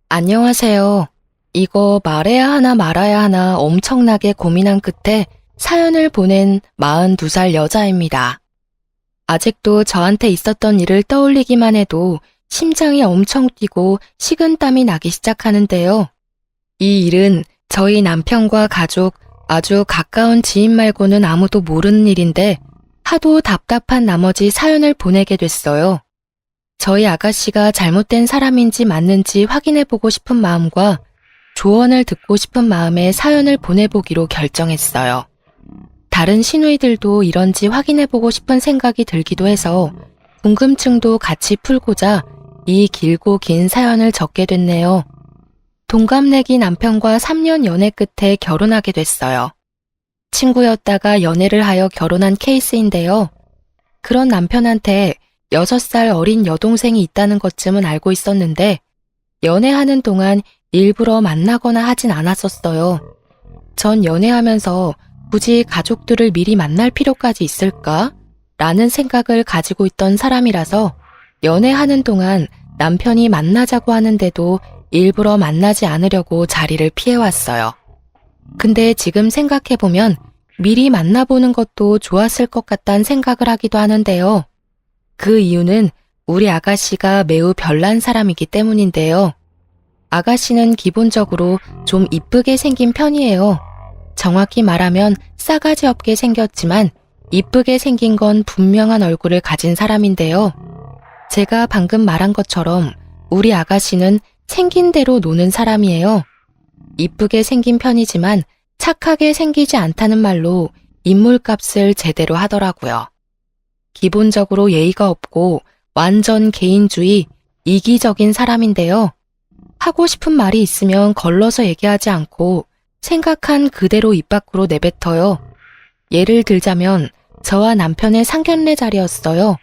안녕하세요. 이거 말해야 하나 말아야 하나 엄청나게 고민한 끝에 사연을 보낸 42살 여자입니다. 아직도 저한테 있었던 일을 떠올리기만 해도 심장이 엄청 뛰고 식은땀이 나기 시작하는데요. 이 일은 저희 남편과 가족, 아주 가까운 지인 말고는 아무도 모르는 일인데 하도 답답한 나머지 사연을 보내게 됐어요. 저희 아가씨가 잘못된 사람인지 맞는지 확인해보고 싶은 마음과 조언을 듣고 싶은 마음에 사연을 보내보기로 결정했어요. 다른 시누이들도 이런지 확인해보고 싶은 생각이 들기도 해서 궁금증도 같이 풀고자 이 길고 긴 사연을 적게 됐네요. 동갑내기 남편과 3년 연애 끝에 결혼하게 됐어요. 친구였다가 연애를 하여 결혼한 케이스인데요. 그런 남편한테 6살 어린 여동생이 있다는 것쯤은 알고 있었는데 연애하는 동안 일부러 만나거나 하진 않았었어요. 전 연애하면서 굳이 가족들을 미리 만날 필요까지 있을까? 라는 생각을 가지고 있던 사람이라서 연애하는 동안 남편이 만나자고 하는데도 일부러 만나지 않으려고 자리를 피해왔어요. 근데 지금 생각해보면 미리 만나보는 것도 좋았을 것 같다는 생각을 하기도 하는데요. 그 이유는 우리 아가씨가 매우 별난 사람이기 때문인데요. 아가씨는 기본적으로 좀 이쁘게 생긴 편이에요. 정확히 말하면 싸가지 없게 생겼지만 이쁘게 생긴 건 분명한 얼굴을 가진 사람인데요. 제가 방금 말한 것처럼 우리 아가씨는 생긴 대로 노는 사람이에요. 이쁘게 생긴 편이지만 착하게 생기지 않다는 말로 인물값을 제대로 하더라고요. 기본적으로 예의가 없고 완전 개인주의, 이기적인 사람인데요. 하고 싶은 말이 있으면 걸러서 얘기하지 않고 생각한 그대로 입 밖으로 내뱉어요. 예를 들자면 저와 남편의 상견례 자리였어요.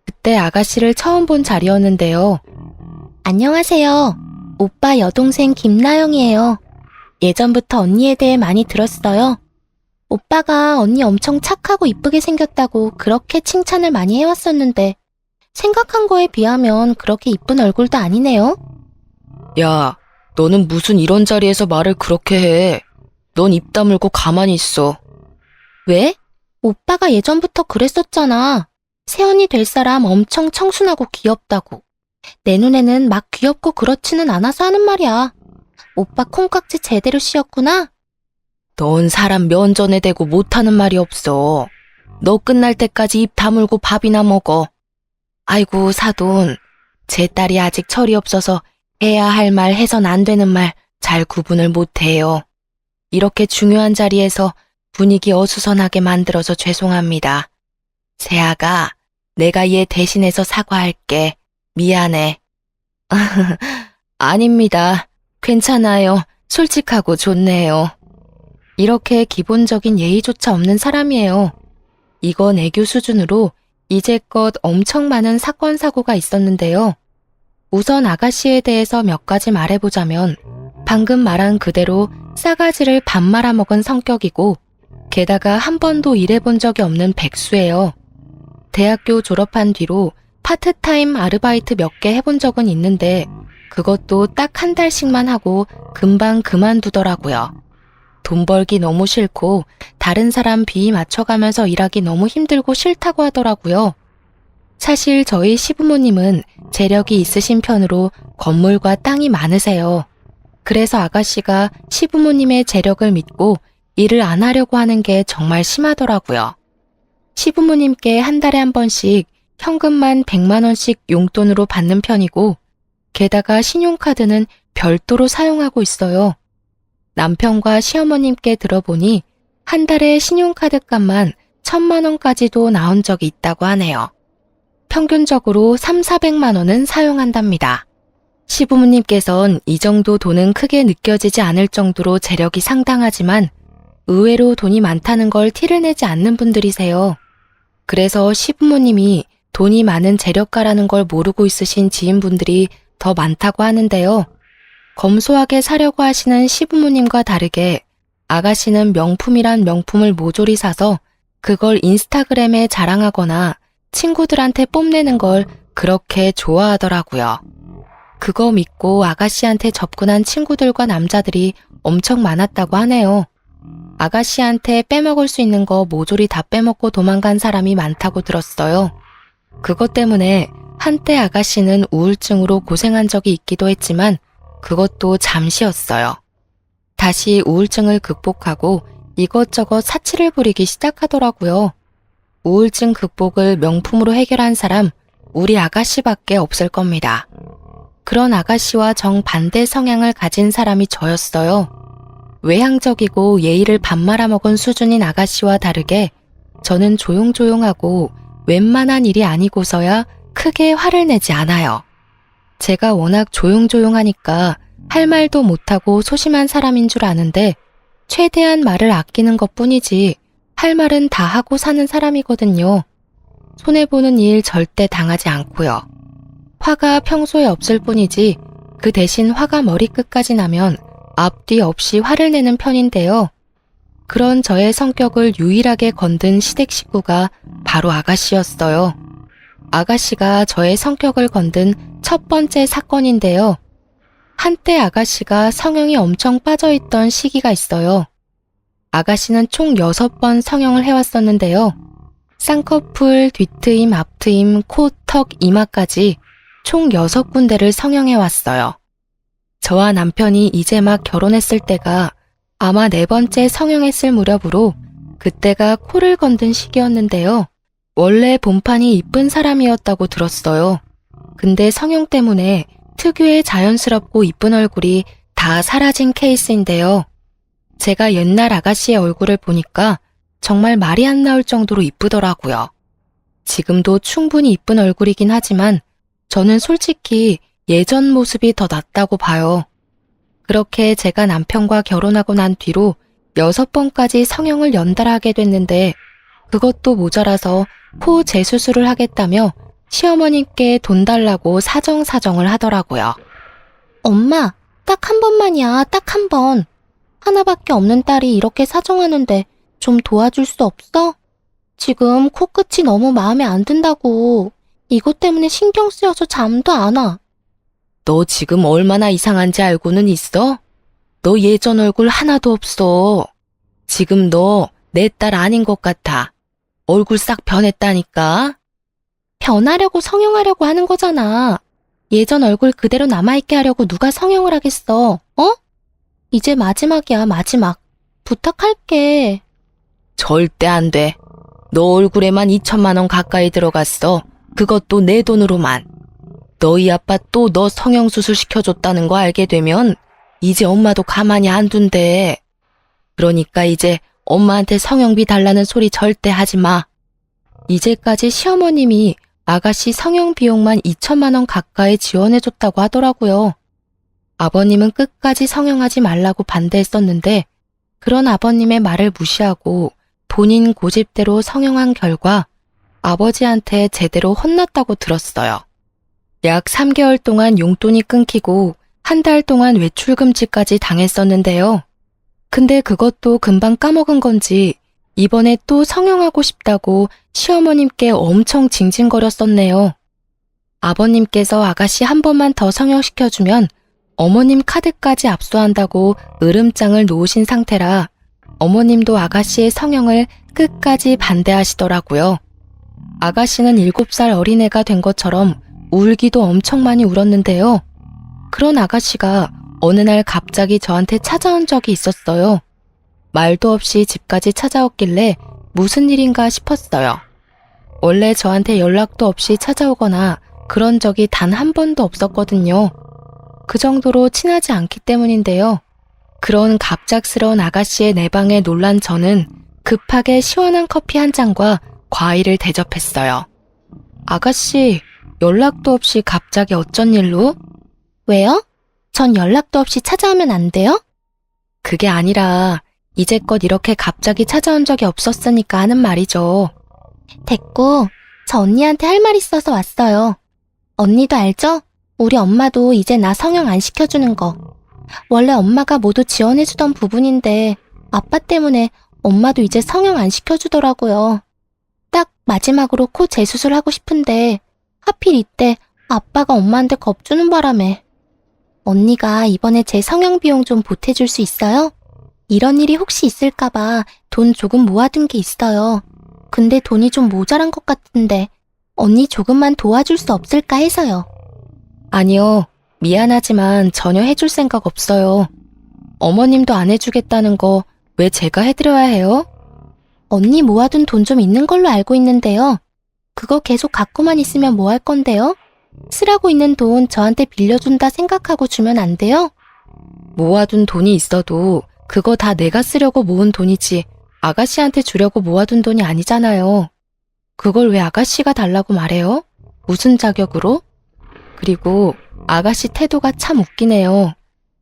그때 아가씨를 처음 본 자리였는데요. 안녕하세요. 오빠 여동생 김나영이에요. 예전부터 언니에 대해 많이 들었어요. 오빠가 언니 엄청 착하고 이쁘게 생겼다고 그렇게 칭찬을 많이 해왔었는데 생각한 거에 비하면 그렇게 이쁜 얼굴도 아니네요. 야, 너는 무슨 이런 자리에서 말을 그렇게 해? 넌 입 다물고 가만히 있어. 왜? 오빠가 예전부터 그랬었잖아. 새언니 될 사람 엄청 청순하고 귀엽다고. 내 눈에는 막 귀엽고 그렇지는 않아서 하는 말이야. 오빠 콩깍지 제대로 씌었구나? 넌 사람 면전에 대고 못하는 말이 없어. 너 끝날 때까지 입 다물고 밥이나 먹어. 아이고, 사돈. 제 딸이 아직 철이 없어서 해야 할 말 해선 안 되는 말 잘 구분을 못해요. 이렇게 중요한 자리에서 분위기 어수선하게 만들어서 죄송합니다. 세아가, 내가 얘 대신해서 사과할게. 미안해. 아닙니다. 괜찮아요. 솔직하고 좋네요. 이렇게 기본적인 예의조차 없는 사람이에요. 이건 애교 수준으로 이제껏 엄청 많은 사건 사고가 있었는데요. 우선 아가씨에 대해서 몇 가지 말해보자면 방금 말한 그대로 싸가지를 밥 말아먹은 성격이고 게다가 한 번도 일해본 적이 없는 백수예요. 대학교 졸업한 뒤로 파트타임 아르바이트 몇 개 해본 적은 있는데 그것도 딱 한 달씩만 하고 금방 그만두더라고요. 돈 벌기 너무 싫고 다른 사람 비위 맞춰가면서 일하기 너무 힘들고 싫다고 하더라고요. 사실 저희 시부모님은 재력이 있으신 편으로 건물과 땅이 많으세요. 그래서 아가씨가 시부모님의 재력을 믿고 일을 안 하려고 하는 게 정말 심하더라고요. 시부모님께 한 달에 한 번씩 현금만 100만 원씩 용돈으로 받는 편이고 게다가 신용카드는 별도로 사용하고 있어요. 남편과 시어머님께 들어보니 한 달에 신용카드 값만 1,000만 원까지도 나온 적이 있다고 하네요. 평균적으로 3,400만 원은 사용한답니다. 시부모님께선 이 정도 돈은 크게 느껴지지 않을 정도로 재력이 상당하지만 의외로 돈이 많다는 걸 티를 내지 않는 분들이세요. 그래서 시부모님이 돈이 많은 재력가라는 걸 모르고 있으신 지인분들이 더 많다고 하는데요. 검소하게 사려고 하시는 시부모님과 다르게 아가씨는 명품이란 명품을 모조리 사서 그걸 인스타그램에 자랑하거나 친구들한테 뽐내는 걸 그렇게 좋아하더라고요. 그거 믿고 아가씨한테 접근한 친구들과 남자들이 엄청 많았다고 하네요. 아가씨한테 빼먹을 수 있는 거 모조리 다 빼먹고 도망간 사람이 많다고 들었어요. 그것 때문에 한때 아가씨는 우울증으로 고생한 적이 있기도 했지만 그것도 잠시였어요. 다시 우울증을 극복하고 이것저것 사치를 부리기 시작하더라고요. 우울증 극복을 명품으로 해결한 사람 우리 아가씨밖에 없을 겁니다. 그런 아가씨와 정반대 성향을 가진 사람이 저였어요. 외향적이고 예의를 밥 말아먹은 수준인 아가씨와 다르게 저는 조용조용하고 웬만한 일이 아니고서야 크게 화를 내지 않아요. 제가 워낙 조용조용하니까 할 말도 못하고 소심한 사람인 줄 아는데 최대한 말을 아끼는 것뿐이지 할 말은 다 하고 사는 사람이거든요. 손해보는 일 절대 당하지 않고요. 화가 평소에 없을 뿐이지 그 대신 화가 머리끝까지 나면 앞뒤 없이 화를 내는 편인데요. 그런 저의 성격을 유일하게 건든 시댁 식구가 바로 아가씨였어요. 아가씨가 저의 성격을 건든 첫 번째 사건인데요. 한때 아가씨가 성형이 엄청 빠져있던 시기가 있어요. 아가씨는 총 6번 성형을 해왔었는데요. 쌍꺼풀, 뒤트임, 앞트임, 코, 턱, 이마까지 총 6군데를 성형해왔어요. 저와 남편이 이제 막 결혼했을 때가 아마 4번째 성형했을 무렵으로 그때가 코를 건든 시기였는데요. 원래 본판이 이쁜 사람이었다고 들었어요. 근데 성형 때문에 특유의 자연스럽고 이쁜 얼굴이 다 사라진 케이스인데요. 제가 옛날 아가씨의 얼굴을 보니까 정말 말이 안 나올 정도로 이쁘더라고요. 지금도 충분히 이쁜 얼굴이긴 하지만 저는 솔직히 예전 모습이 더 낫다고 봐요. 그렇게 제가 남편과 결혼하고 난 뒤로 6번까지 성형을 연달아 하게 됐는데 그것도 모자라서 코 재수술을 하겠다며 시어머님께 돈 달라고 사정사정을 하더라고요. 엄마, 딱 한 번만이야, 딱 한 번. 하나밖에 없는 딸이 이렇게 사정하는데 좀 도와줄 수 없어? 지금 코끝이 너무 마음에 안 든다고. 이것 때문에 신경 쓰여서 잠도 안 와. 너 지금 얼마나 이상한지 알고는 있어? 너 예전 얼굴 하나도 없어. 지금 너 내 딸 아닌 것 같아. 얼굴 싹 변했다니까. 변하려고 성형하려고 하는 거잖아. 예전 얼굴 그대로 남아있게 하려고 누가 성형을 하겠어, 어? 이제 마지막이야, 마지막. 부탁할게. 절대 안 돼. 너 얼굴에만 2천만 원 가까이 들어갔어. 그것도 내 돈으로만. 너희 아빠 또 너 성형수술 시켜줬다는 거 알게 되면 이제 엄마도 가만히 안 둔대. 그러니까 이제 엄마한테 성형비 달라는 소리 절대 하지 마. 이제까지 시어머님이 아가씨 성형 비용만 2천만 원 가까이 지원해줬다고 하더라고요. 아버님은 끝까지 성형하지 말라고 반대했었는데 그런 아버님의 말을 무시하고 본인 고집대로 성형한 결과 아버지한테 제대로 혼났다고 들었어요. 약 3개월 동안 용돈이 끊기고 한 달 동안 외출 금지까지 당했었는데요. 근데 그것도 금방 까먹은 건지 이번에 또 성형하고 싶다고 시어머님께 엄청 징징거렸었네요. 아버님께서 아가씨 한 번만 더 성형시켜주면 어머님 카드까지 압수한다고 으름장을 놓으신 상태라 어머님도 아가씨의 성형을 끝까지 반대하시더라고요. 아가씨는 7살 어린애가 된 것처럼 울기도 엄청 많이 울었는데요. 그런 아가씨가 어느 날 갑자기 저한테 찾아온 적이 있었어요. 말도 없이 집까지 찾아왔길래 무슨 일인가 싶었어요. 원래 저한테 연락도 없이 찾아오거나 그런 적이 단 한 번도 없었거든요. 그 정도로 친하지 않기 때문인데요. 그런 갑작스러운 아가씨의 내방에 놀란 저는 급하게 시원한 커피 한 잔과 과일을 대접했어요. 아가씨, 연락도 없이 갑자기 어쩐 일로? 왜요? 전 연락도 없이 찾아오면 안 돼요? 그게 아니라 이제껏 이렇게 갑자기 찾아온 적이 없었으니까 하는 말이죠. 됐고, 저 언니한테 할 말 있어서 왔어요. 언니도 알죠? 우리 엄마도 이제 나 성형 안 시켜주는 거. 원래 엄마가 모두 지원해주던 부분인데 아빠 때문에 엄마도 이제 성형 안 시켜주더라고요. 딱 마지막으로 코 재수술 하고 싶은데 하필 이때 아빠가 엄마한테 겁주는 바람에 언니가 이번에 제 성형 비용 좀 보태줄 수 있어요? 이런 일이 혹시 있을까봐 돈 조금 모아둔 게 있어요. 근데 돈이 좀 모자란 것 같은데 언니 조금만 도와줄 수 없을까 해서요. 아니요. 미안하지만 전혀 해줄 생각 없어요. 어머님도 안 해주겠다는 거 왜 제가 해드려야 해요? 언니 모아둔 돈 좀 있는 걸로 알고 있는데요. 그거 계속 갖고만 있으면 뭐 할 건데요? 쓰라고 있는 돈 저한테 빌려준다 생각하고 주면 안 돼요? 모아둔 돈이 있어도 그거 다 내가 쓰려고 모은 돈이지 아가씨한테 주려고 모아둔 돈이 아니잖아요. 그걸 왜 아가씨가 달라고 말해요? 무슨 자격으로? 그리고 아가씨 태도가 참 웃기네요.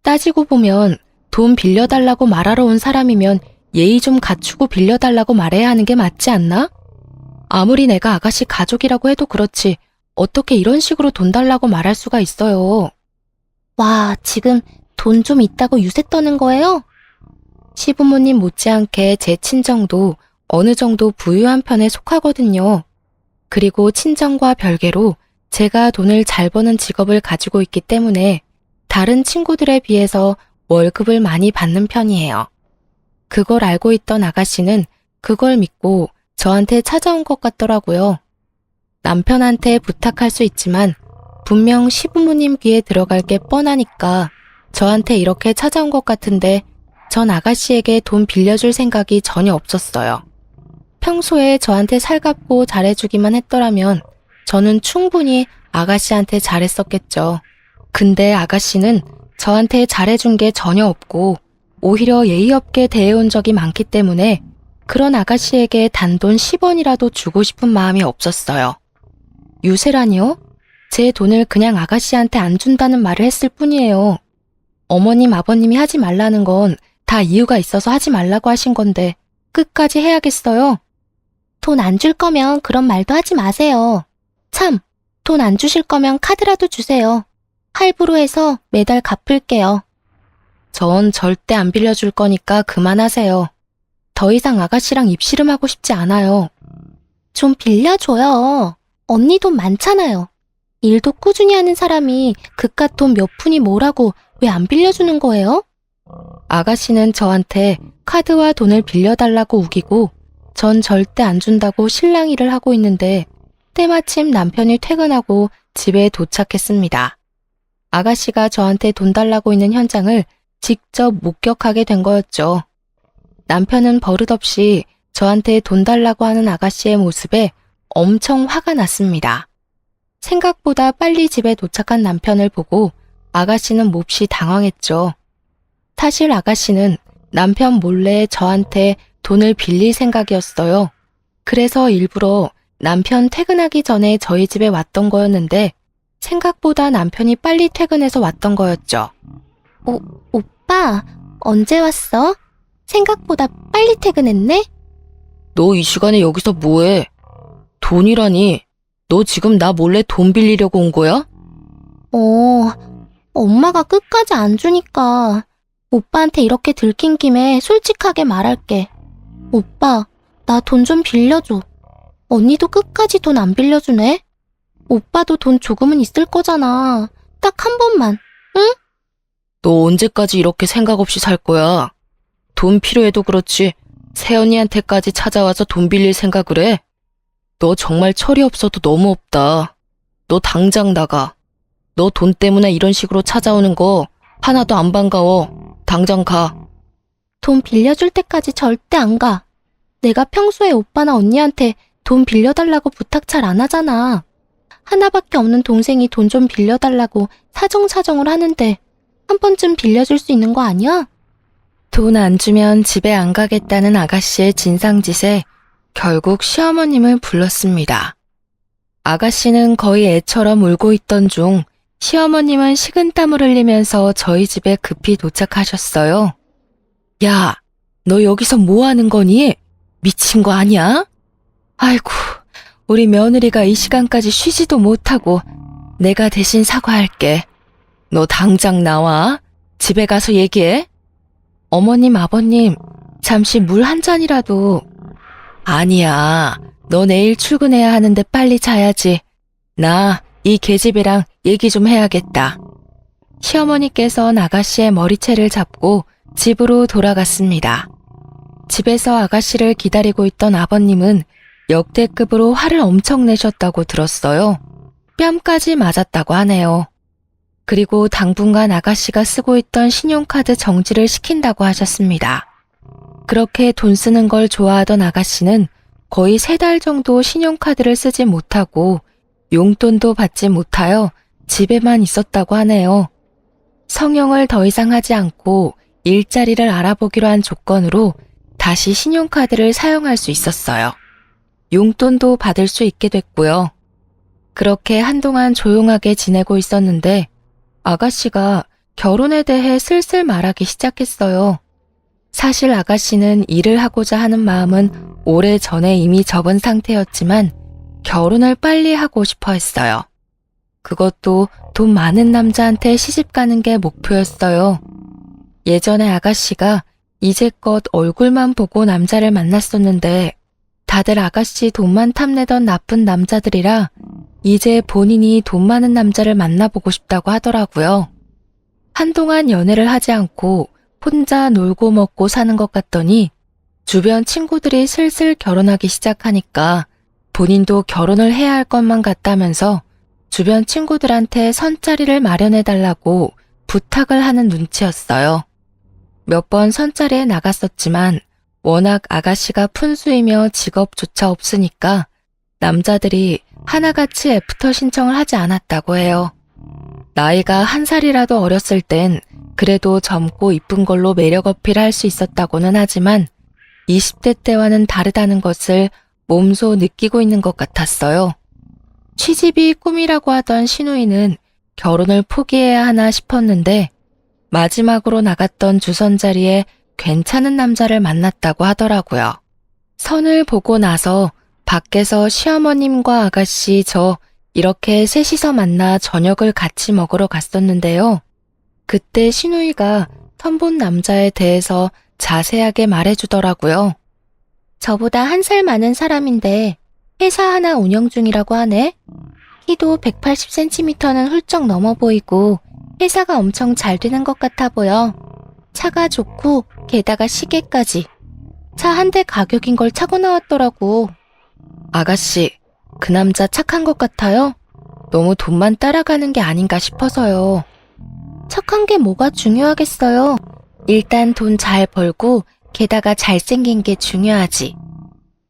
따지고 보면 돈 빌려달라고 말하러 온 사람이면 예의 좀 갖추고 빌려달라고 말해야 하는 게 맞지 않나? 아무리 내가 아가씨 가족이라고 해도 그렇지 어떻게 이런 식으로 돈 달라고 말할 수가 있어요. 와, 지금 돈 좀 있다고 유세 떠는 거예요? 시부모님 못지않게 제 친정도 어느 정도 부유한 편에 속하거든요. 그리고 친정과 별개로 제가 돈을 잘 버는 직업을 가지고 있기 때문에 다른 친구들에 비해서 월급을 많이 받는 편이에요. 그걸 알고 있던 아가씨는 그걸 믿고 저한테 찾아온 것 같더라고요. 남편한테 부탁할 수 있지만 분명 시부모님 귀에 들어갈 게 뻔하니까 저한테 이렇게 찾아온 것 같은데 전 아가씨에게 돈 빌려줄 생각이 전혀 없었어요. 평소에 저한테 살갑고 잘해주기만 했더라면 저는 충분히 아가씨한테 잘했었겠죠. 근데 아가씨는 저한테 잘해준 게 전혀 없고 오히려 예의 없게 대해온 적이 많기 때문에 그런 아가씨에게 단돈 10원이라도 주고 싶은 마음이 없었어요. 유세라니요? 제 돈을 그냥 아가씨한테 안 준다는 말을 했을 뿐이에요. 어머님, 아버님이 하지 말라는 건 다 이유가 있어서 하지 말라고 하신 건데 끝까지 해야겠어요? 돈 안 줄 거면 그런 말도 하지 마세요. 참, 돈 안 주실 거면 카드라도 주세요. 할부로 해서 매달 갚을게요. 전 절대 안 빌려줄 거니까 그만하세요. 더 이상 아가씨랑 입씨름하고 싶지 않아요. 좀 빌려줘요. 언니 돈 많잖아요. 일도 꾸준히 하는 사람이 그깟 돈 몇 푼이 뭐라고 왜 안 빌려주는 거예요? 아가씨는 저한테 카드와 돈을 빌려달라고 우기고 전 절대 안 준다고 실랑이를 하고 있는데 때마침 남편이 퇴근하고 집에 도착했습니다. 아가씨가 저한테 돈 달라고 있는 현장을 직접 목격하게 된 거였죠. 남편은 버릇없이 저한테 돈 달라고 하는 아가씨의 모습에 엄청 화가 났습니다. 생각보다 빨리 집에 도착한 남편을 보고 아가씨는 몹시 당황했죠. 사실 아가씨는 남편 몰래 저한테 돈을 빌릴 생각이었어요. 그래서 일부러 남편 퇴근하기 전에 저희 집에 왔던 거였는데 생각보다 남편이 빨리 퇴근해서 왔던 거였죠. 오빠, 언제 왔어? 생각보다 빨리 퇴근했네? 너 이 시간에 여기서 뭐해? 돈이라니? 너 지금 나 몰래 돈 빌리려고 온 거야? 엄마가 끝까지 안 주니까 오빠한테 이렇게 들킨 김에 솔직하게 말할게. 오빠, 나 돈 좀 빌려줘. 언니도 끝까지 돈 안 빌려주네? 오빠도 돈 조금은 있을 거잖아. 딱 한 번만, 응? 너 언제까지 이렇게 생각 없이 살 거야? 돈 필요해도 그렇지 새언니한테까지 찾아와서 돈 빌릴 생각을 해? 너 정말 철이 없어도 너무 없다. 너 당장 나가. 너 돈 때문에 이런 식으로 찾아오는 거 하나도 안 반가워. 당장 가. 돈 빌려줄 때까지 절대 안 가. 내가 평소에 오빠나 언니한테 돈 빌려달라고 부탁 잘 안 하잖아. 하나밖에 없는 동생이 돈 좀 빌려달라고 사정사정을 하는데 한 번쯤 빌려줄 수 있는 거 아니야? 돈 안 주면 집에 안 가겠다는 아가씨의 진상짓에 결국 시어머님을 불렀습니다. 아가씨는 거의 애처럼 울고 있던 중 시어머님은 식은땀을 흘리면서 저희 집에 급히 도착하셨어요. 야, 너 여기서 뭐 하는 거니? 미친 거 아니야? 아이고, 우리 며느리가 이 시간까지 쉬지도 못하고 내가 대신 사과할게. 너 당장 나와. 집에 가서 얘기해. 어머님, 아버님, 잠시 물 한 잔이라도. 아니야, 너 내일 출근해야 하는데 빨리 자야지. 나 이 계집애랑 얘기 좀 해야겠다. 시어머니께서는 아가씨의 머리채를 잡고 집으로 돌아갔습니다. 집에서 아가씨를 기다리고 있던 아버님은 역대급으로 화를 엄청 내셨다고 들었어요. 뺨까지 맞았다고 하네요. 그리고 당분간 아가씨가 쓰고 있던 신용카드 정지를 시킨다고 하셨습니다. 그렇게 돈 쓰는 걸 좋아하던 아가씨는 거의 3달 정도 신용카드를 쓰지 못하고 용돈도 받지 못하여 집에만 있었다고 하네요. 성형을 더 이상 하지 않고 일자리를 알아보기로 한 조건으로 다시 신용카드를 사용할 수 있었어요. 용돈도 받을 수 있게 됐고요. 그렇게 한동안 조용하게 지내고 있었는데 아가씨가 결혼에 대해 슬슬 말하기 시작했어요. 사실 아가씨는 일을 하고자 하는 마음은 오래전에 이미 접은 상태였지만 결혼을 빨리 하고 싶어 했어요. 그것도 돈 많은 남자한테 시집 가는 게 목표였어요. 예전에 아가씨가 이제껏 얼굴만 보고 남자를 만났었는데 다들 아가씨 돈만 탐내던 나쁜 남자들이라 이제 본인이 돈 많은 남자를 만나보고 싶다고 하더라고요. 한동안 연애를 하지 않고 혼자 놀고 먹고 사는 것 같더니 주변 친구들이 슬슬 결혼하기 시작하니까 본인도 결혼을 해야 할 것만 같다면서 주변 친구들한테 선자리를 마련해달라고 부탁을 하는 눈치였어요. 몇 번 선자리에 나갔었지만 워낙 아가씨가 푼수이며 직업조차 없으니까 남자들이 하나같이 애프터 신청을 하지 않았다고 해요. 나이가 1살이라도 어렸을 땐 그래도 젊고 이쁜 걸로 매력 어필할 수 있었다고는 하지만 20대 때와는 다르다는 것을 몸소 느끼고 있는 것 같았어요. 취집이 꿈이라고 하던 신우이는 결혼을 포기해야 하나 싶었는데 마지막으로 나갔던 주선자리에 괜찮은 남자를 만났다고 하더라고요. 선을 보고 나서 밖에서 시어머님과 아가씨 저 이렇게 셋이서 만나 저녁을 같이 먹으러 갔었는데요. 그때 신우이가 선본 남자에 대해서 자세하게 말해주더라고요. 저보다 1살 많은 사람인데 회사 하나 운영 중이라고 하네. 키도 180cm는 훌쩍 넘어 보이고 회사가 엄청 잘 되는 것 같아 보여. 차가 좋고 게다가 시계까지. 차 한 대 가격인 걸 차고 나왔더라고. 아가씨, 그 남자 착한 것 같아요? 너무 돈만 따라가는 게 아닌가 싶어서요. 착한 게 뭐가 중요하겠어요. 일단 돈 잘 벌고 게다가 잘생긴 게 중요하지.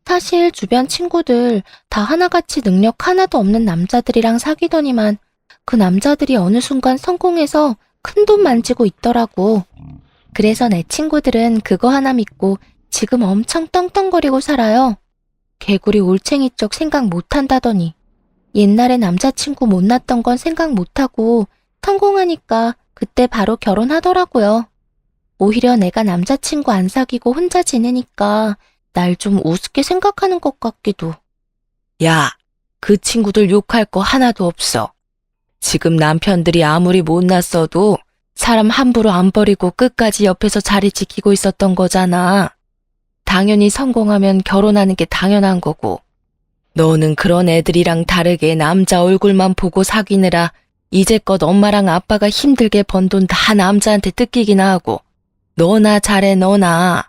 사실 주변 친구들 다 하나같이 능력 하나도 없는 남자들이랑 사귀더니만 그 남자들이 어느 순간 성공해서 큰돈 만지고 있더라고. 그래서 내 친구들은 그거 하나 믿고 지금 엄청 떵떵거리고 살아요. 개구리 올챙이 쪽 생각 못한다더니 옛날에 남자친구 못났던 건 생각 못하고 성공하니까 그때 바로 결혼하더라고요. 오히려 내가 남자친구 안 사귀고 혼자 지내니까 날 좀 우습게 생각하는 것 같기도. 야, 그 친구들 욕할 거 하나도 없어. 지금 남편들이 아무리 못났어도 사람 함부로 안 버리고 끝까지 옆에서 자리 지키고 있었던 거잖아. 당연히 성공하면 결혼하는 게 당연한 거고. 너는 그런 애들이랑 다르게 남자 얼굴만 보고 사귀느라 이제껏 엄마랑 아빠가 힘들게 번 돈 다 남자한테 뜯기기나 하고. 너나 잘해 너나.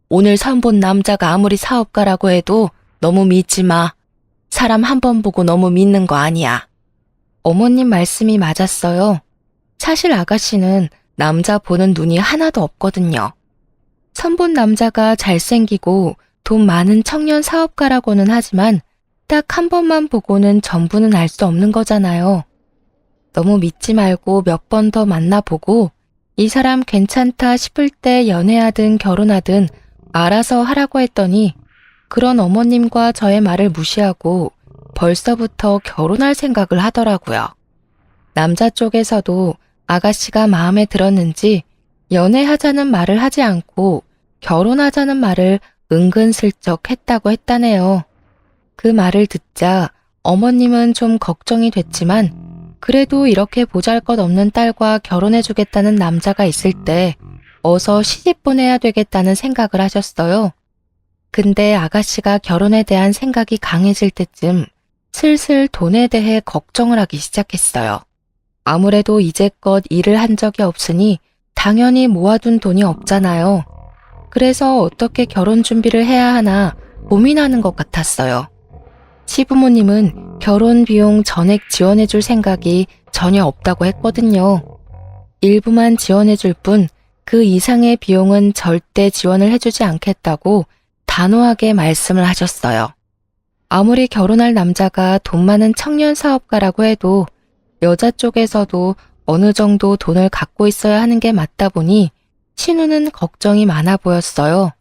오늘 선본 남자가 아무리 사업가라고 해도 너무 믿지 마. 사람 한 번 보고 너무 믿는 거 아니야. 어머님 말씀이 맞았어요. 사실 아가씨는 남자 보는 눈이 하나도 없거든요. 선본 남자가 잘생기고 돈 많은 청년 사업가라고는 하지만 딱 한 번만 보고는 전부는 알 수 없는 거잖아요. 너무 믿지 말고 몇 번 더 만나보고 이 사람 괜찮다 싶을 때 연애하든 결혼하든 알아서 하라고 했더니 그런 어머님과 저의 말을 무시하고 벌써부터 결혼할 생각을 하더라고요. 남자 쪽에서도 아가씨가 마음에 들었는지 연애하자는 말을 하지 않고 결혼하자는 말을 은근슬쩍 했다고 했다네요. 그 말을 듣자 어머님은 좀 걱정이 됐지만 그래도 이렇게 보잘것없는 딸과 결혼해주겠다는 남자가 있을 때 어서 시집 보내야 되겠다는 생각을 하셨어요. 근데 아가씨가 결혼에 대한 생각이 강해질 때쯤 슬슬 돈에 대해 걱정을 하기 시작했어요. 아무래도 이제껏 일을 한 적이 없으니 당연히 모아둔 돈이 없잖아요. 그래서 어떻게 결혼 준비를 해야 하나 고민하는 것 같았어요. 시부모님은 결혼 비용 전액 지원해줄 생각이 전혀 없다고 했거든요. 일부만 지원해줄 뿐 그 이상의 비용은 절대 지원을 해주지 않겠다고 단호하게 말씀을 하셨어요. 아무리 결혼할 남자가 돈 많은 청년 사업가라고 해도 여자 쪽에서도 어느 정도 돈을 갖고 있어야 하는 게 맞다 보니 신우는 걱정이 많아 보였어요.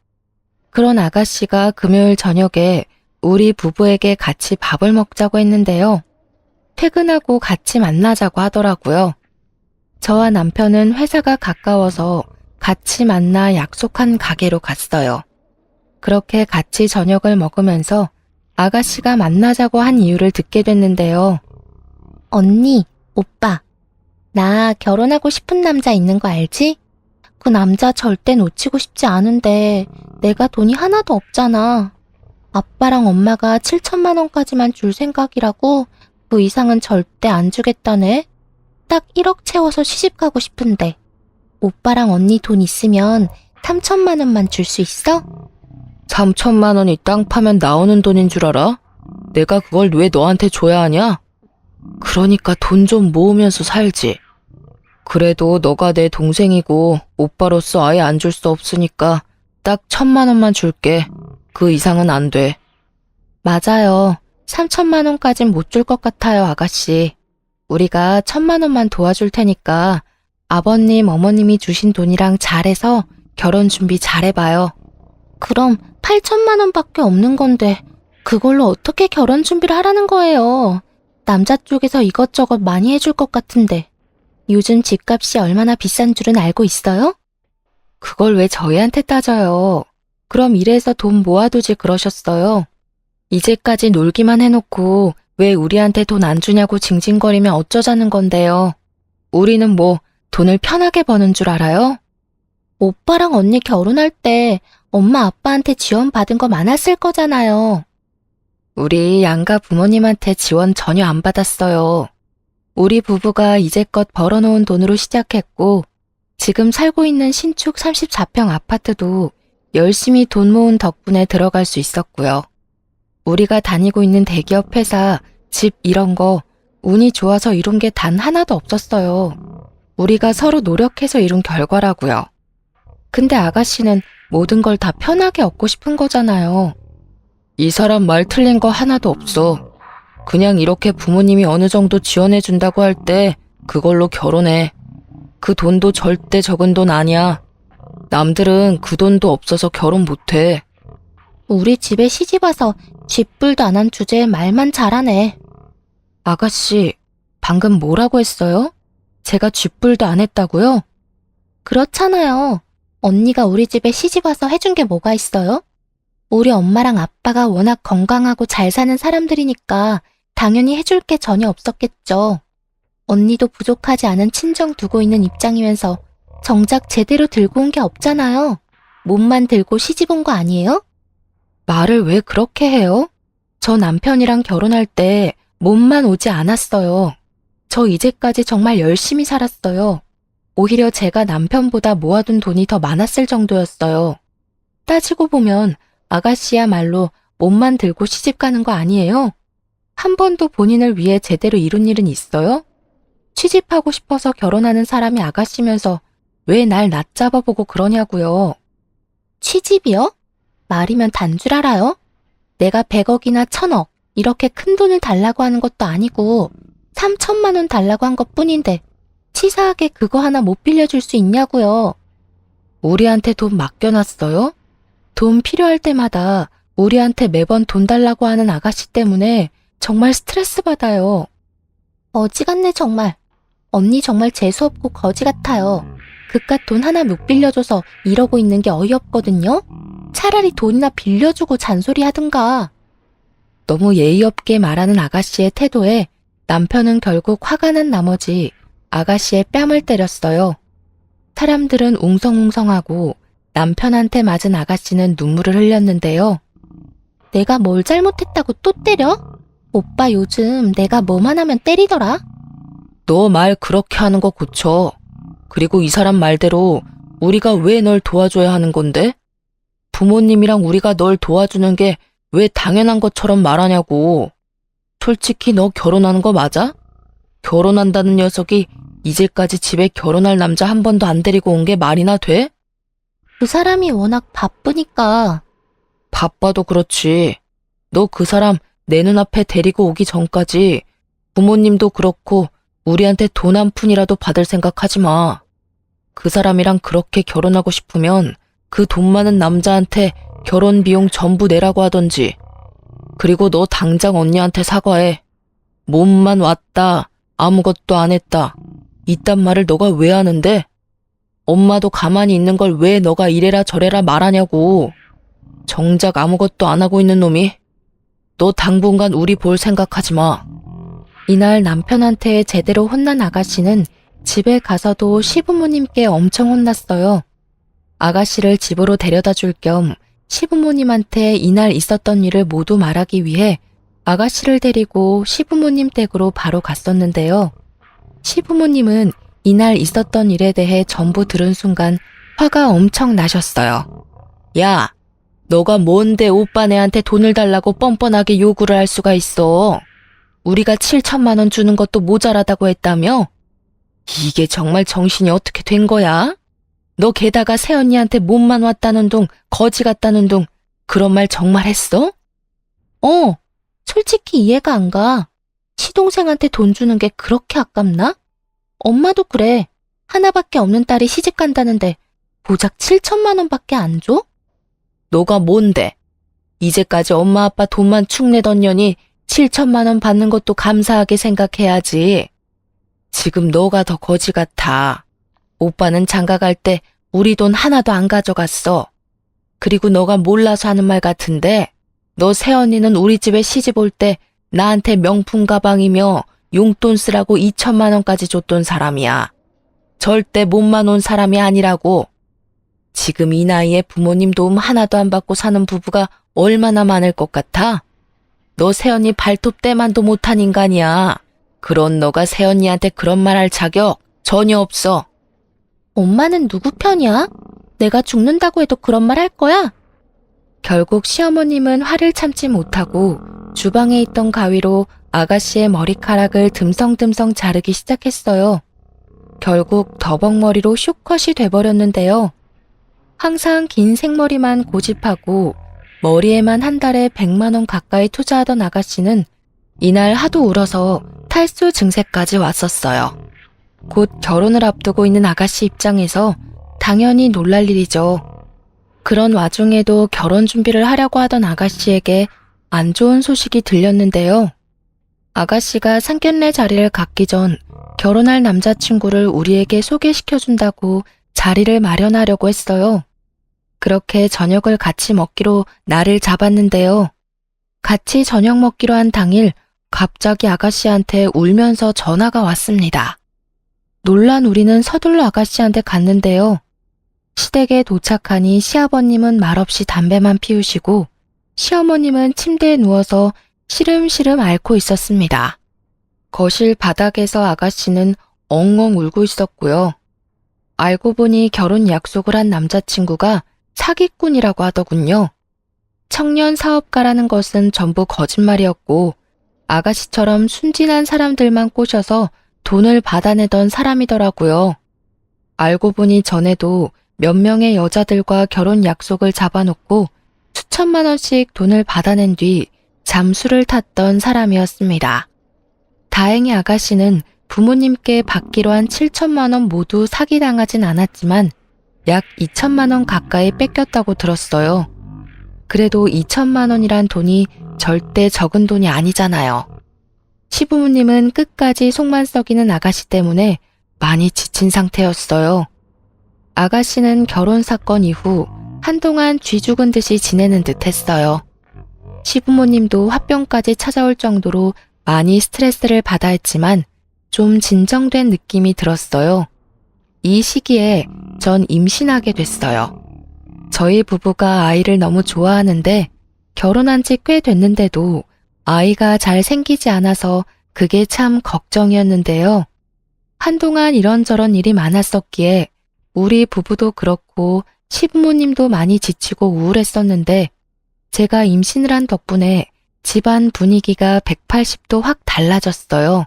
그런 아가씨가 금요일 저녁에 우리 부부에게 같이 밥을 먹자고 했는데요. 퇴근하고 같이 만나자고 하더라고요. 저와 남편은 회사가 가까워서 같이 만나 약속한 가게로 갔어요. 그렇게 같이 저녁을 먹으면서 아가씨가 만나자고 한 이유를 듣게 됐는데요. 언니, 오빠, 나 결혼하고 싶은 남자 있는 거 알지? 그 남자 절대 놓치고 싶지 않은데 내가 돈이 하나도 없잖아. 아빠랑 엄마가 7천만 원까지만 줄 생각이라고 그 이상은 절대 안 주겠다네. 딱 1억 채워서 시집 가고 싶은데 오빠랑 언니 돈 있으면 3천만 원만 줄 수 있어? 3천만 원이 땅 파면 나오는 돈인 줄 알아? 내가 그걸 왜 너한테 줘야 하냐? 그러니까 돈 좀 모으면서 살지. 그래도 너가 내 동생이고 오빠로서 아예 안 줄 수 없으니까 딱 1,000만 원만 줄게. 그 이상은 안 돼. 맞아요. 3천만 원까진 못 줄 것 같아요, 아가씨. 우리가 1,000만 원만 도와줄 테니까 아버님, 어머님이 주신 돈이랑 잘해서 결혼 준비 잘해봐요. 그럼 8천만 원밖에 없는 건데 그걸로 어떻게 결혼 준비를 하라는 거예요? 남자 쪽에서 이것저것 많이 해줄 것 같은데 요즘 집값이 얼마나 비싼 줄은 알고 있어요? 그걸 왜 저희한테 따져요? 그럼 이래서 돈 모아두지 그러셨어요. 이제까지 놀기만 해놓고 왜 우리한테 돈 안 주냐고 징징거리면 어쩌자는 건데요. 우리는 뭐 돈을 편하게 버는 줄 알아요? 오빠랑 언니 결혼할 때 엄마 아빠한테 지원 받은 거 많았을 거잖아요. 우리 양가 부모님한테 지원 전혀 안 받았어요. 우리 부부가 이제껏 벌어놓은 돈으로 시작했고 지금 살고 있는 신축 34평 아파트도 열심히 돈 모은 덕분에 들어갈 수 있었고요. 우리가 다니고 있는 대기업 회사, 집 이런 거 운이 좋아서 이룬 게 단 하나도 없었어요. 우리가 서로 노력해서 이룬 결과라고요. 근데 아가씨는 모든 걸 다 편하게 얻고 싶은 거잖아요. 이 사람 말 틀린 거 하나도 없어. 그냥 이렇게 부모님이 어느 정도 지원해준다고 할 때 그걸로 결혼해. 그 돈도 절대 적은 돈 아니야. 남들은 그 돈도 없어서 결혼 못해. 우리 집에 시집 와서 쥐뿔도 안 한 주제에 말만 잘하네. 아가씨, 방금 뭐라고 했어요? 제가 쥐뿔도 안 했다고요? 그렇잖아요. 언니가 우리 집에 시집 와서 해준 게 뭐가 있어요? 우리 엄마랑 아빠가 워낙 건강하고 잘 사는 사람들이니까 당연히 해줄 게 전혀 없었겠죠. 언니도 부족하지 않은 친정 두고 있는 입장이면서 정작 제대로 들고 온 게 없잖아요. 몸만 들고 시집 온 거 아니에요? 말을 왜 그렇게 해요? 저 남편이랑 결혼할 때 몸만 오지 않았어요. 저 이제까지 정말 열심히 살았어요. 오히려 제가 남편보다 모아둔 돈이 더 많았을 정도였어요. 따지고 보면 아가씨야말로 몸만 들고 시집 가는 거 아니에요? 한 번도 본인을 위해 제대로 이룬 일은 있어요? 취직하고 싶어서 결혼하는 사람이 아가씨면서 왜 날 낮잡아보고 그러냐고요. 취집이요? 말이면 단 줄 알아요? 내가 100억이나 1000억 이렇게 큰 돈을 달라고 하는 것도 아니고 3천만 원 달라고 한 것뿐인데 치사하게 그거 하나 못 빌려줄 수 있냐고요. 우리한테 돈 맡겨놨어요? 돈 필요할 때마다 우리한테 매번 돈 달라고 하는 아가씨 때문에 정말 스트레스 받아요. 어지간네 정말. 언니 정말 재수없고 거지 같아요. 그깟 돈 하나 못 빌려줘서 이러고 있는 게 어이없거든요. 차라리 돈이나 빌려주고 잔소리 하든가. 너무 예의 없게 말하는 아가씨의 태도에 남편은 결국 화가 난 나머지 아가씨의 뺨을 때렸어요. 사람들은 웅성웅성하고 남편한테 맞은 아가씨는 눈물을 흘렸는데요. 내가 뭘 잘못했다고 또 때려? 오빠 요즘 내가 뭐만 하면 때리더라? 너 말 그렇게 하는 거 고쳐. 그리고 이 사람 말대로 우리가 왜 널 도와줘야 하는 건데? 부모님이랑 우리가 널 도와주는 게 왜 당연한 것처럼 말하냐고. 솔직히 너 결혼하는 거 맞아? 결혼한다는 녀석이 이제까지 집에 결혼할 남자 한 번도 안 데리고 온 게 말이나 돼? 그 사람이 워낙 바쁘니까. 바빠도 그렇지. 너 그 사람 내 눈앞에 데리고 오기 전까지 부모님도 그렇고 우리한테 돈 한 푼이라도 받을 생각하지 마. 그 사람이랑 그렇게 결혼하고 싶으면 그 돈 많은 남자한테 결혼 비용 전부 내라고 하던지. 그리고 너 당장 언니한테 사과해. 몸만 왔다. 아무것도 안 했다. 이딴 말을 너가 왜 하는데? 엄마도 가만히 있는 걸 왜 너가 이래라 저래라 말하냐고. 정작 아무것도 안 하고 있는 놈이. 너 당분간 우리 볼 생각하지 마. 이날 남편한테 제대로 혼난 아가씨는 집에 가서도 시부모님께 엄청 혼났어요. 아가씨를 집으로 데려다 줄 겸 시부모님한테 이날 있었던 일을 모두 말하기 위해 아가씨를 데리고 시부모님 댁으로 바로 갔었는데요. 시부모님은 이날 있었던 일에 대해 전부 들은 순간 화가 엄청 나셨어요. 야, 너가 뭔데 오빠네한테 돈을 달라고 뻔뻔하게 요구를 할 수가 있어. 우리가 7천만 원 주는 것도 모자라다고 했다며? 이게 정말 정신이 어떻게 된 거야? 너 게다가 새언니한테 몸만 왔다는 둥, 거지 같다는 둥, 그런 말 정말 했어? 솔직히 이해가 안 가. 시동생한테 돈 주는 게 그렇게 아깝나? 엄마도 그래. 하나밖에 없는 딸이 시집 간다는데 고작 7천만 원밖에 안 줘? 너가 뭔데? 이제까지 엄마 아빠 돈만 축 내던 년이 7천만 원 받는 것도 감사하게 생각해야지. 지금 너가 더 거지 같아. 오빠는 장가 갈 때 우리 돈 하나도 안 가져갔어. 그리고 너가 몰라서 하는 말 같은데 너 새언니는 우리 집에 시집 올 때 나한테 명품 가방이며 용돈 쓰라고 2천만 원까지 줬던 사람이야. 절대 몸만 온 사람이 아니라고. 지금 이 나이에 부모님 도움 하나도 안 받고 사는 부부가 얼마나 많을 것 같아? 너 새언니 발톱 때만도 못한 인간이야. 그런 너가 새언니한테 그런 말 할 자격 전혀 없어. 엄마는 누구 편이야? 내가 죽는다고 해도 그런 말 할 거야? 결국 시어머님은 화를 참지 못하고 주방에 있던 가위로 아가씨의 머리카락을 듬성듬성 자르기 시작했어요. 결국 더벅머리로 쇼컷이 돼버렸는데요. 항상 긴 생머리만 고집하고 머리에만 한 달에 100만 원 가까이 투자하던 아가씨는 이날 하도 울어서 탈수 증세까지 왔었어요. 곧 결혼을 앞두고 있는 아가씨 입장에서 당연히 놀랄 일이죠. 그런 와중에도 결혼 준비를 하려고 하던 아가씨에게 안 좋은 소식이 들렸는데요. 아가씨가 상견례 자리를 갖기 전 결혼할 남자친구를 우리에게 소개시켜준다고 자리를 마련하려고 했어요. 그렇게 저녁을 같이 먹기로 날을 잡았는데요. 같이 저녁 먹기로 한 당일 갑자기 아가씨한테 울면서 전화가 왔습니다. 놀란 우리는 서둘러 아가씨한테 갔는데요. 시댁에 도착하니 시아버님은 말없이 담배만 피우시고 시어머님은 침대에 누워서 시름시름 앓고 있었습니다. 거실 바닥에서 아가씨는 엉엉 울고 있었고요. 알고 보니 결혼 약속을 한 남자친구가 사기꾼이라고 하더군요. 청년 사업가라는 것은 전부 거짓말이었고 아가씨처럼 순진한 사람들만 꼬셔서 돈을 받아내던 사람이더라고요. 알고 보니 전에도 몇 명의 여자들과 결혼 약속을 잡아놓고 수천만 원씩 돈을 받아낸 뒤 잠수를 탔던 사람이었습니다. 다행히 아가씨는 부모님께 받기로 한 7천만 원 모두 사기당하진 않았지만 약 2천만 원 가까이 뺏겼다고 들었어요. 그래도 2천만 원이란 돈이 절대 적은 돈이 아니잖아요. 시부모님은 끝까지 속만 썩이는 아가씨 때문에 많이 지친 상태였어요. 아가씨는 결혼 사건 이후 한동안 쥐 죽은 듯이 지내는 듯 했어요. 시부모님도 화병까지 찾아올 정도로 많이 스트레스를 받아 했지만 좀 진정된 느낌이 들었어요. 이 시기에 전 임신하게 됐어요. 저희 부부가 아이를 너무 좋아하는데 결혼한 지 꽤 됐는데도 아이가 잘 생기지 않아서 그게 참 걱정이었는데요. 한동안 이런저런 일이 많았었기에 우리 부부도 그렇고 시부모님도 많이 지치고 우울했었는데 제가 임신을 한 덕분에 집안 분위기가 180도 확 달라졌어요.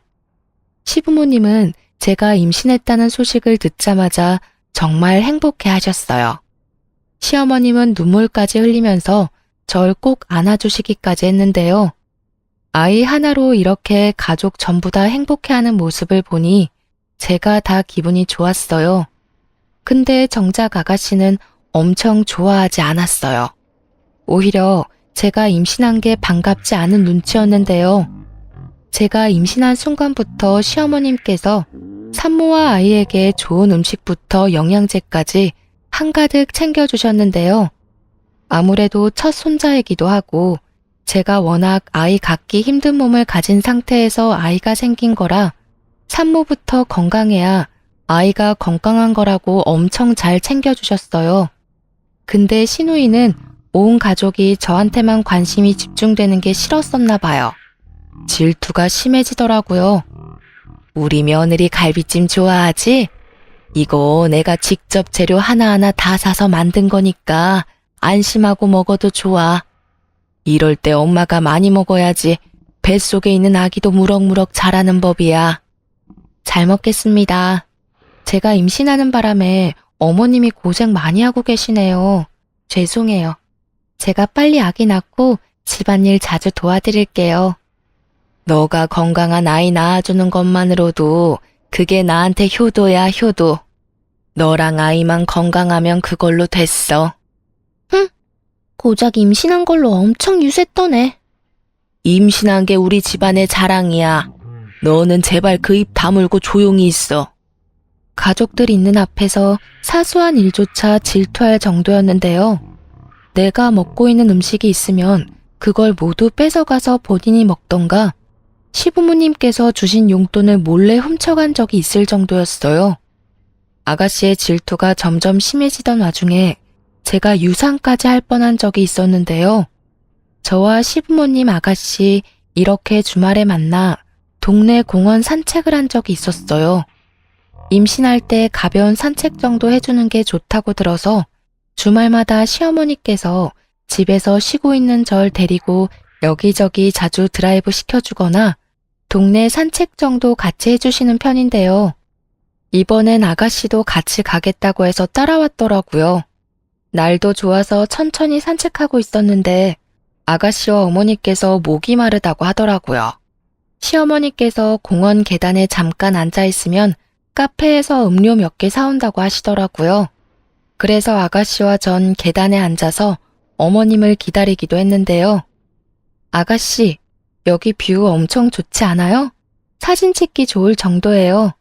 시부모님은 제가 임신했다는 소식을 듣자마자 정말 행복해 하셨어요. 시어머님은 눈물까지 흘리면서 절 꼭 안아주시기까지 했는데요. 아이 하나로 이렇게 가족 전부 다 행복해하는 모습을 보니 제가 다 기분이 좋았어요. 근데 정작 아가씨는 엄청 좋아하지 않았어요. 오히려 제가 임신한 게 반갑지 않은 눈치였는데요. 제가 임신한 순간부터 시어머님께서 산모와 아이에게 좋은 음식부터 영양제까지 한가득 챙겨주셨는데요. 아무래도 첫 손자이기도 하고 제가 워낙 아이 갖기 힘든 몸을 가진 상태에서 아이가 생긴 거라 산모부터 건강해야 아이가 건강한 거라고 엄청 잘 챙겨주셨어요. 근데 시누이는 온 가족이 저한테만 관심이 집중되는 게 싫었었나 봐요. 질투가 심해지더라고요. 우리 며느리 갈비찜 좋아하지? 이거 내가 직접 재료 하나하나 다 사서 만든 거니까 안심하고 먹어도 좋아. 이럴 때 엄마가 많이 먹어야지 뱃속에 있는 아기도 무럭무럭 자라는 법이야. 잘 먹겠습니다. 제가 임신하는 바람에 어머님이 고생 많이 하고 계시네요. 죄송해요. 제가 빨리 아기 낳고 집안일 자주 도와드릴게요. 너가 건강한 아이 낳아주는 것만으로도 그게 나한테 효도야, 효도. 너랑 아이만 건강하면 그걸로 됐어. 고작 임신한 걸로 엄청 유세 떠네. 임신한 게 우리 집안의 자랑이야. 너는 제발 그 입 다물고 조용히 있어. 가족들 있는 앞에서 사소한 일조차 질투할 정도였는데요. 내가 먹고 있는 음식이 있으면 그걸 모두 뺏어가서 본인이 먹던가 시부모님께서 주신 용돈을 몰래 훔쳐간 적이 있을 정도였어요. 아가씨의 질투가 점점 심해지던 와중에 제가 유산까지 할 뻔한 적이 있었는데요. 저와 시부모님 아가씨 이렇게 주말에 만나 동네 공원 산책을 한 적이 있었어요. 임신할 때 가벼운 산책 정도 해주는 게 좋다고 들어서 주말마다 시어머니께서 집에서 쉬고 있는 절 데리고 여기저기 자주 드라이브 시켜주거나 동네 산책 정도 같이 해주시는 편인데요. 이번엔 아가씨도 같이 가겠다고 해서 따라왔더라고요. 날도 좋아서 천천히 산책하고 있었는데 아가씨와 어머니께서 목이 마르다고 하더라고요. 시어머니께서 공원 계단에 잠깐 앉아있으면 카페에서 음료 몇 개 사온다고 하시더라고요. 그래서 아가씨와 전 계단에 앉아서 어머님을 기다리기도 했는데요. 아가씨, 여기 뷰 엄청 좋지 않아요? 사진 찍기 좋을 정도예요.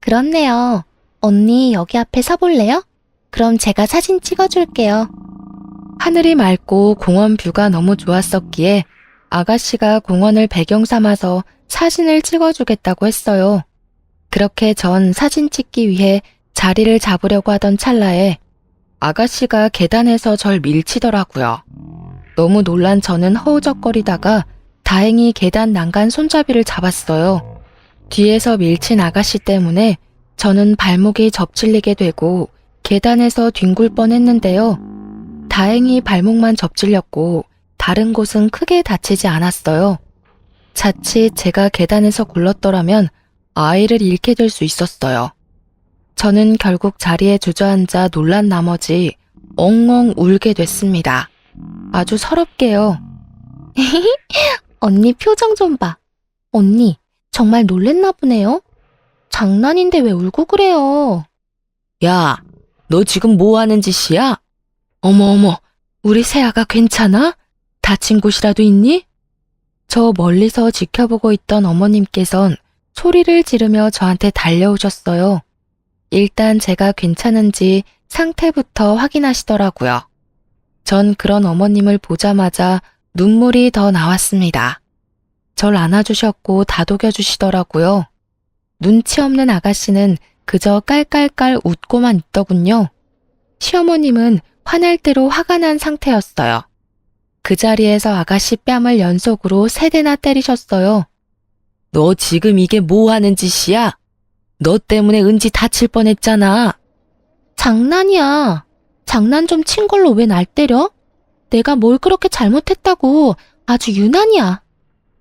그렇네요. 언니 여기 앞에 서볼래요? 그럼 제가 사진 찍어줄게요. 하늘이 맑고 공원 뷰가 너무 좋았었기에 아가씨가 공원을 배경 삼아서 사진을 찍어주겠다고 했어요. 그렇게 전 사진 찍기 위해 자리를 잡으려고 하던 찰나에 아가씨가 계단에서 절 밀치더라고요. 너무 놀란 저는 허우적거리다가 다행히 계단 난간 손잡이를 잡았어요. 뒤에서 밀친 아가씨 때문에 저는 발목이 접질리게 되고 계단에서 뒹굴 뻔했는데요. 다행히 발목만 접질렸고 다른 곳은 크게 다치지 않았어요. 자칫 제가 계단에서 굴렀더라면 아이를 잃게 될 수 있었어요. 저는 결국 자리에 주저앉아 놀란 나머지 엉엉 울게 됐습니다. 아주 서럽게요. 언니 표정 좀 봐. 언니 정말 놀랬나 보네요. 장난인데 왜 울고 그래요? 야, 너 지금 뭐 하는 짓이야? 어머, 우리 새아가 괜찮아? 다친 곳이라도 있니? 저 멀리서 지켜보고 있던 어머님께선 소리를 지르며 저한테 달려오셨어요. 일단 제가 괜찮은지 상태부터 확인하시더라고요. 전 그런 어머님을 보자마자 눈물이 더 나왔습니다. 절 안아주셨고 다독여주시더라고요. 눈치 없는 아가씨는 그저 깔깔깔 웃고만 있더군요. 시어머님은 화날 대로 화가 난 상태였어요. 그 자리에서 아가씨 뺨을 연속으로 3대나 때리셨어요. 너 지금 이게 뭐 하는 짓이야? 너 때문에 은지 다칠 뻔했잖아. 장난이야. 장난 좀 친 걸로 왜 날 때려? 내가 뭘 그렇게 잘못했다고. 아주 유난이야.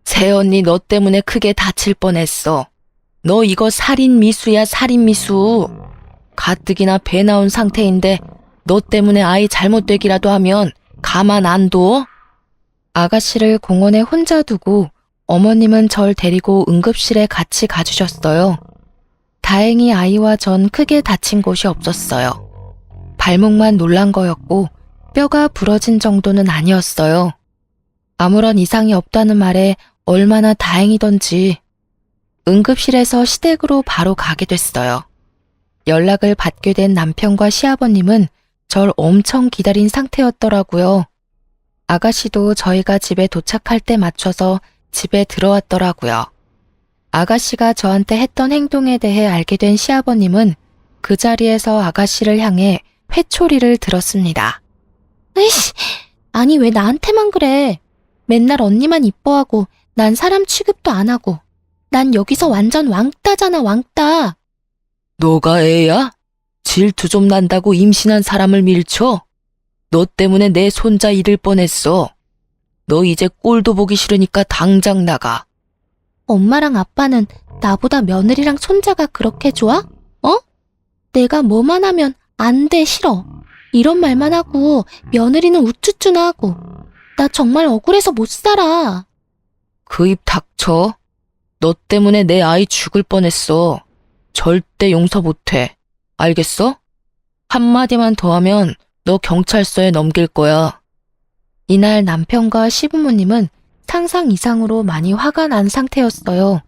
새언니 너 때문에 크게 다칠 뻔했어. 너 이거 살인 미수야, 살인 미수. 가뜩이나 배 나온 상태인데 너 때문에 아이 잘못되기라도 하면 가만 안 둬? 아가씨를 공원에 혼자 두고 어머님은 절 데리고 응급실에 같이 가주셨어요. 다행히 아이와 전 크게 다친 곳이 없었어요. 발목만 놀란 거였고 뼈가 부러진 정도는 아니었어요. 아무런 이상이 없다는 말에 얼마나 다행이던지 응급실에서 시댁으로 바로 가게 됐어요. 연락을 받게 된 남편과 시아버님은 절 엄청 기다린 상태였더라고요. 아가씨도 저희가 집에 도착할 때 맞춰서 집에 들어왔더라고요. 아가씨가 저한테 했던 행동에 대해 알게 된 시아버님은 그 자리에서 아가씨를 향해 회초리를 들었습니다. 으이씨, 아니 왜 나한테만 그래? 맨날 언니만 이뻐하고 난 사람 취급도 안 하고. 난 여기서 완전 왕따잖아, 왕따. 너가 애야? 질투 좀 난다고 임신한 사람을 밀쳐? 너 때문에 내 손자 잃을 뻔했어. 너 이제 꼴도 보기 싫으니까 당장 나가. 엄마랑 아빠는 나보다 며느리랑 손자가 그렇게 좋아? 어? 내가 뭐만 하면 안 돼, 싫어. 이런 말만 하고 며느리는 우쭈쭈나 하고. 나 정말 억울해서 못 살아. 그 입 닥쳐. 너 때문에 내 아이 죽을 뻔했어. 절대 용서 못해. 알겠어? 한마디만 더 하면 너 경찰서에 넘길 거야. 이날 남편과 시부모님은 상상 이상으로 많이 화가 난 상태였어요.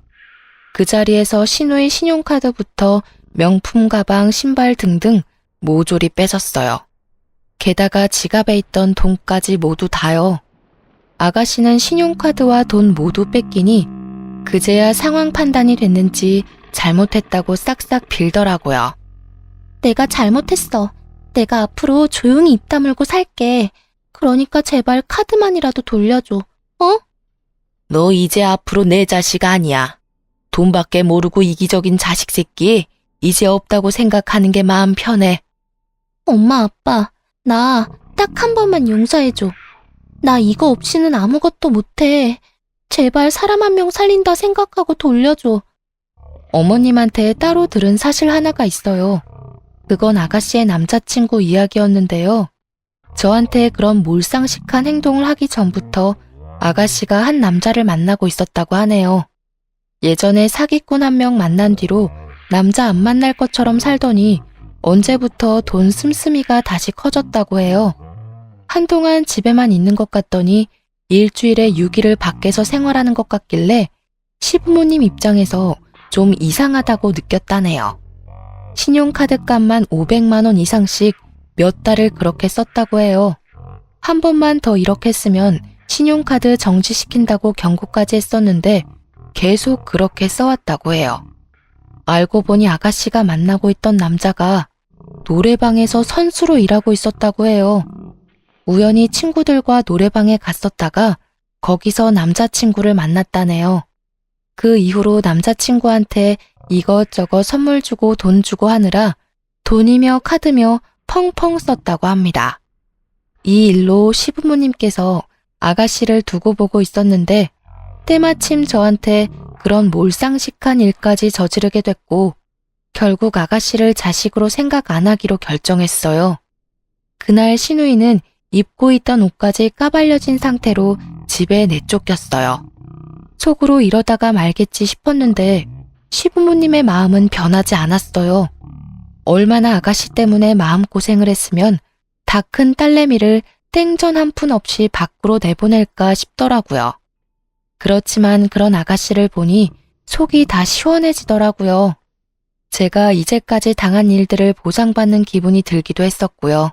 그 자리에서 신우의 신용카드부터 명품 가방, 신발 등등 모조리 뺏었어요. 게다가 지갑에 있던 돈까지 모두 다요. 아가씨는 신용카드와 돈 모두 뺏기니 그제야 상황 판단이 됐는지 잘못했다고 싹싹 빌더라고요. 내가 잘못했어. 내가 앞으로 조용히 입 다물고 살게. 그러니까 제발 카드만이라도 돌려줘. 어? 너 이제 앞으로 내 자식 아니야. 돈밖에 모르고 이기적인 자식 새끼. 이제 없다고 생각하는 게 마음 편해. 엄마, 아빠, 나 딱 한 번만 용서해줘. 나 이거 없이는 아무것도 못해. 제발 사람 한 명 살린다 생각하고 돌려줘. 어머님한테 따로 들은 사실 하나가 있어요. 그건 아가씨의 남자친구 이야기였는데요. 저한테 그런 몰상식한 행동을 하기 전부터 아가씨가 한 남자를 만나고 있었다고 하네요. 예전에 사기꾼 한 명 만난 뒤로 남자 안 만날 것처럼 살더니 언제부터 돈 씀씀이가 다시 커졌다고 해요. 한동안 집에만 있는 것 같더니 일주일에 6일을 밖에서 생활하는 것 같길래 시부모님 입장에서 좀 이상하다고 느꼈다네요. 신용카드 값만 500만 원 이상씩 몇 달을 그렇게 썼다고 해요. 한 번만 더 이렇게 쓰면 신용카드 정지시킨다고 경고까지 했었는데 계속 그렇게 써왔다고 해요. 알고 보니 아가씨가 만나고 있던 남자가 노래방에서 선수로 일하고 있었다고 해요. 우연히 친구들과 노래방에 갔었다가 거기서 남자친구를 만났다네요. 그 이후로 남자친구한테 이것저것 선물 주고 돈 주고 하느라 돈이며 카드며 펑펑 썼다고 합니다. 이 일로 시부모님께서 아가씨를 두고 보고 있었는데 때마침 저한테 그런 몰상식한 일까지 저지르게 됐고 결국 아가씨를 자식으로 생각 안 하기로 결정했어요. 그날 신우이는 입고 있던 옷까지 까발려진 상태로 집에 내쫓겼어요. 속으로 이러다가 말겠지 싶었는데 시부모님의 마음은 변하지 않았어요. 얼마나 아가씨 때문에 마음고생을 했으면 다 큰 딸내미를 땡전 한 푼 없이 밖으로 내보낼까 싶더라고요. 그렇지만 그런 아가씨를 보니 속이 다 시원해지더라고요. 제가 이제까지 당한 일들을 보상받는 기분이 들기도 했었고요.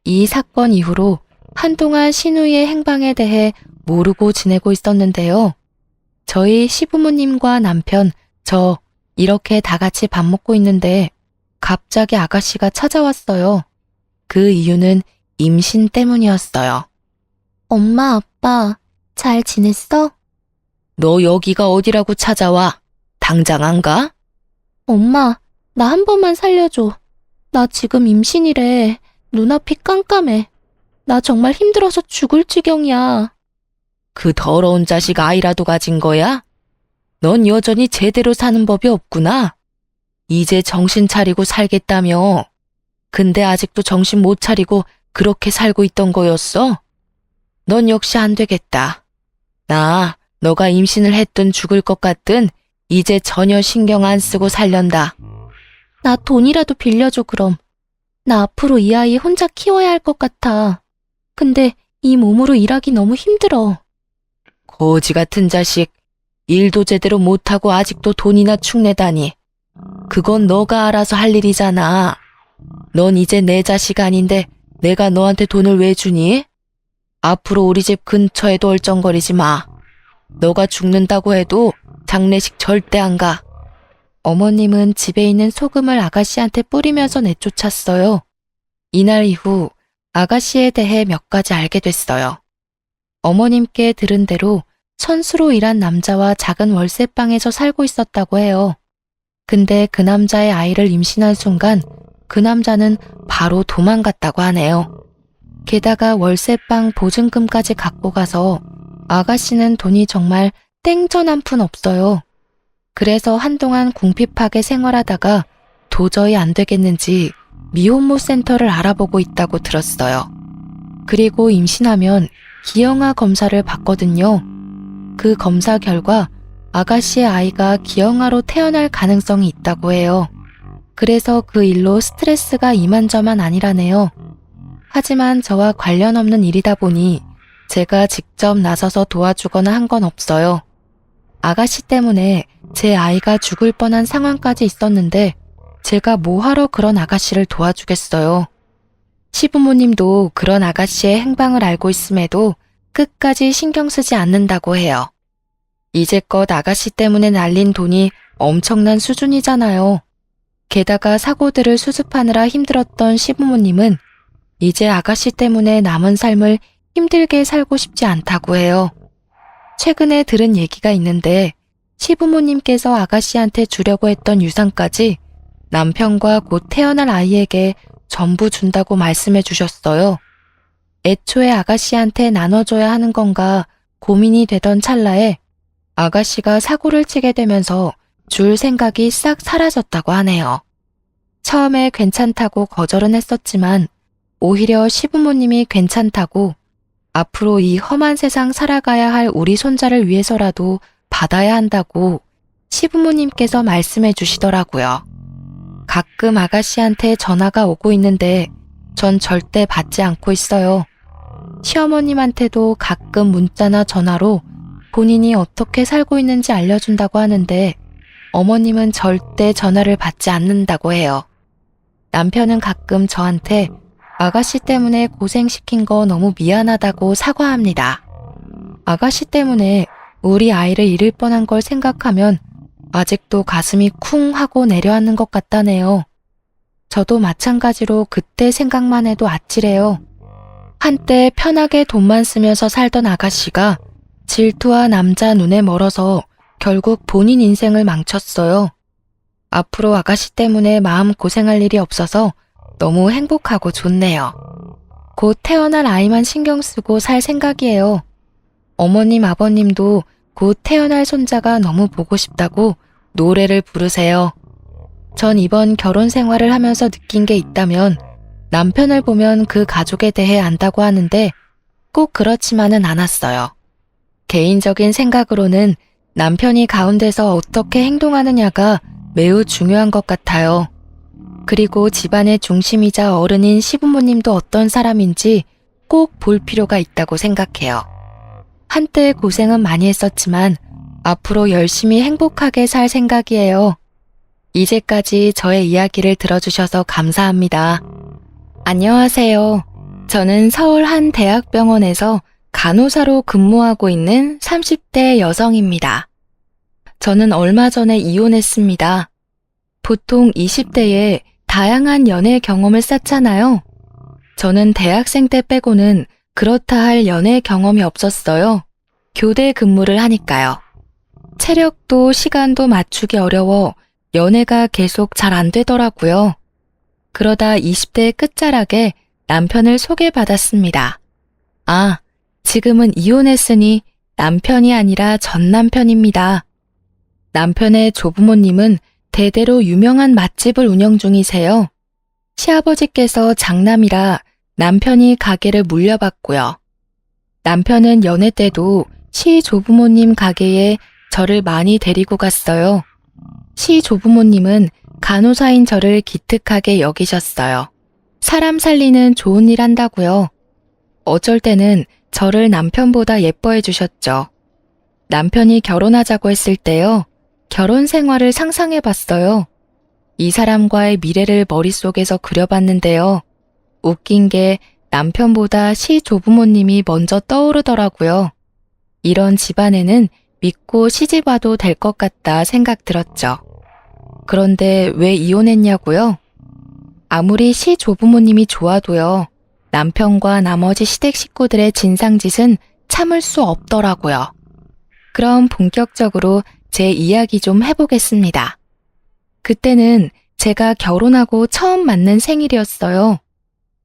이 사건 이후로 한동안 신우이의 행방에 대해 모르고 지내고 있었는데요. 저희 시부모님과 남편, 저 이렇게 다 같이 밥 먹고 있는데 갑자기 아가씨가 찾아왔어요. 그 이유는 임신 때문이었어요. 엄마, 아빠, 잘 지냈어? 너 여기가 어디라고 찾아와? 당장 안 가? 엄마, 나 한 번만 살려줘. 나 지금 임신이래. 눈앞이 깜깜해. 나 정말 힘들어서 죽을 지경이야. 그 더러운 자식 아이라도 가진 거야? 넌 여전히 제대로 사는 법이 없구나. 이제 정신 차리고 살겠다며. 근데 아직도 정신 못 차리고 그렇게 살고 있던 거였어? 넌 역시 안 되겠다. 나 너가 임신을 했든 죽을 것 같든 이제 전혀 신경 안 쓰고 살련다. 나 돈이라도 빌려줘, 그럼. 나 앞으로 이 아이 혼자 키워야 할 것 같아. 근데 이 몸으로 일하기 너무 힘들어. 거지 같은 자식. 일도 제대로 못하고 아직도 돈이나 축내다니. 그건 너가 알아서 할 일이잖아. 넌 이제 내 자식 아닌데 내가 너한테 돈을 왜 주니? 앞으로 우리 집 근처에도 얼쩡거리지 마. 너가 죽는다고 해도 장례식 절대 안 가. 어머님은 집에 있는 소금을 아가씨한테 뿌리면서 내쫓았어요. 이날 이후 아가씨에 대해 몇 가지 알게 됐어요. 어머님께 들은 대로 천수로 일한 남자와 작은 월세방에서 살고 있었다고 해요. 근데 그 남자의 아이를 임신한 순간 그 남자는 바로 도망갔다고 하네요. 게다가 월세방 보증금까지 갖고 가서 아가씨는 돈이 정말 땡전 한 푼 없어요. 그래서 한동안 궁핍하게 생활하다가 도저히 안 되겠는지 미혼모 센터를 알아보고 있다고 들었어요. 그리고 임신하면 기형아 검사를 받거든요. 그 검사 결과 아가씨의 아이가 기형아로 태어날 가능성이 있다고 해요. 그래서 그 일로 스트레스가 이만저만 아니라네요. 하지만 저와 관련 없는 일이다 보니 제가 직접 나서서 도와주거나 한 건 없어요. 아가씨 때문에 제 아이가 죽을 뻔한 상황까지 있었는데 제가 뭐하러 그런 아가씨를 도와주겠어요. 시부모님도 그런 아가씨의 행방을 알고 있음에도 끝까지 신경 쓰지 않는다고 해요. 이제껏 아가씨 때문에 날린 돈이 엄청난 수준이잖아요. 게다가 사고들을 수습하느라 힘들었던 시부모님은 이제 아가씨 때문에 남은 삶을 힘들게 살고 싶지 않다고 해요. 최근에 들은 얘기가 있는데 시부모님께서 아가씨한테 주려고 했던 유산까지 남편과 곧 태어날 아이에게 전부 준다고 말씀해 주셨어요. 애초에 아가씨한테 나눠줘야 하는 건가 고민이 되던 찰나에 아가씨가 사고를 치게 되면서 줄 생각이 싹 사라졌다고 하네요. 처음에 괜찮다고 거절은 했었지만 오히려 시부모님이 괜찮다고 앞으로 이 험한 세상 살아가야 할 우리 손자를 위해서라도 받아야 한다고 시부모님께서 말씀해 주시더라고요. 가끔 아가씨한테 전화가 오고 있는데 전 절대 받지 않고 있어요. 시어머님한테도 가끔 문자나 전화로 본인이 어떻게 살고 있는지 알려준다고 하는데 어머님은 절대 전화를 받지 않는다고 해요. 남편은 가끔 저한테 아가씨 때문에 고생시킨 거 너무 미안하다고 사과합니다. 아가씨 때문에 우리 아이를 잃을 뻔한 걸 생각하면 아직도 가슴이 쿵 하고 내려앉는 것 같다네요. 저도 마찬가지로 그때 생각만 해도 아찔해요. 한때 편하게 돈만 쓰면서 살던 아가씨가 질투와 남자 눈에 멀어서 결국 본인 인생을 망쳤어요. 앞으로 아가씨 때문에 마음 고생할 일이 없어서 너무 행복하고 좋네요. 곧 태어날 아이만 신경 쓰고 살 생각이에요. 어머님, 아버님도 곧 태어날 손자가 너무 보고 싶다고 노래를 부르세요. 전 이번 결혼 생활을 하면서 느낀 게 있다면 남편을 보면 그 가족에 대해 안다고 하는데 꼭 그렇지만은 않았어요. 개인적인 생각으로는 남편이 가운데서 어떻게 행동하느냐가 매우 중요한 것 같아요. 그리고 집안의 중심이자 어른인 시부모님도 어떤 사람인지 꼭 볼 필요가 있다고 생각해요. 한때 고생은 많이 했었지만 앞으로 열심히 행복하게 살 생각이에요. 이제까지 저의 이야기를 들어주셔서 감사합니다. 안녕하세요. 저는 서울 한 대학병원에서 간호사로 근무하고 있는 30대 여성입니다. 저는 얼마 전에 이혼했습니다. 보통 20대에 다양한 연애 경험을 쌓잖아요. 저는 대학생 때 빼고는 그렇다 할 연애 경험이 없었어요. 교대 근무를 하니까요. 체력도 시간도 맞추기 어려워 연애가 계속 잘 안 되더라고요. 그러다 20대 끝자락에 남편을 소개받았습니다. 아, 지금은 이혼했으니 남편이 아니라 전 남편입니다. 남편의 조부모님은 대대로 유명한 맛집을 운영 중이세요. 시아버지께서 장남이라 남편이 가게를 물려받고요. 남편은 연애 때도 시 조부모님 가게에 저를 많이 데리고 갔어요. 시 조부모님은 간호사인 저를 기특하게 여기셨어요. 사람 살리는 좋은 일 한다고요. 어쩔 때는 저를 남편보다 예뻐해 주셨죠. 남편이 결혼하자고 했을 때요. 결혼 생활을 상상해 봤어요. 이 사람과의 미래를 머릿속에서 그려봤는데요. 웃긴 게 남편보다 시 조부모님이 먼저 떠오르더라고요. 이런 집안에는 믿고 시집 와도 될 것 같다 생각 들었죠. 그런데 왜 이혼했냐고요? 아무리 시 조부모님이 좋아도요. 남편과 나머지 시댁 식구들의 진상짓은 참을 수 없더라고요. 그럼 본격적으로 제 이야기 좀 해보겠습니다. 그때는 제가 결혼하고 처음 맞는 생일이었어요.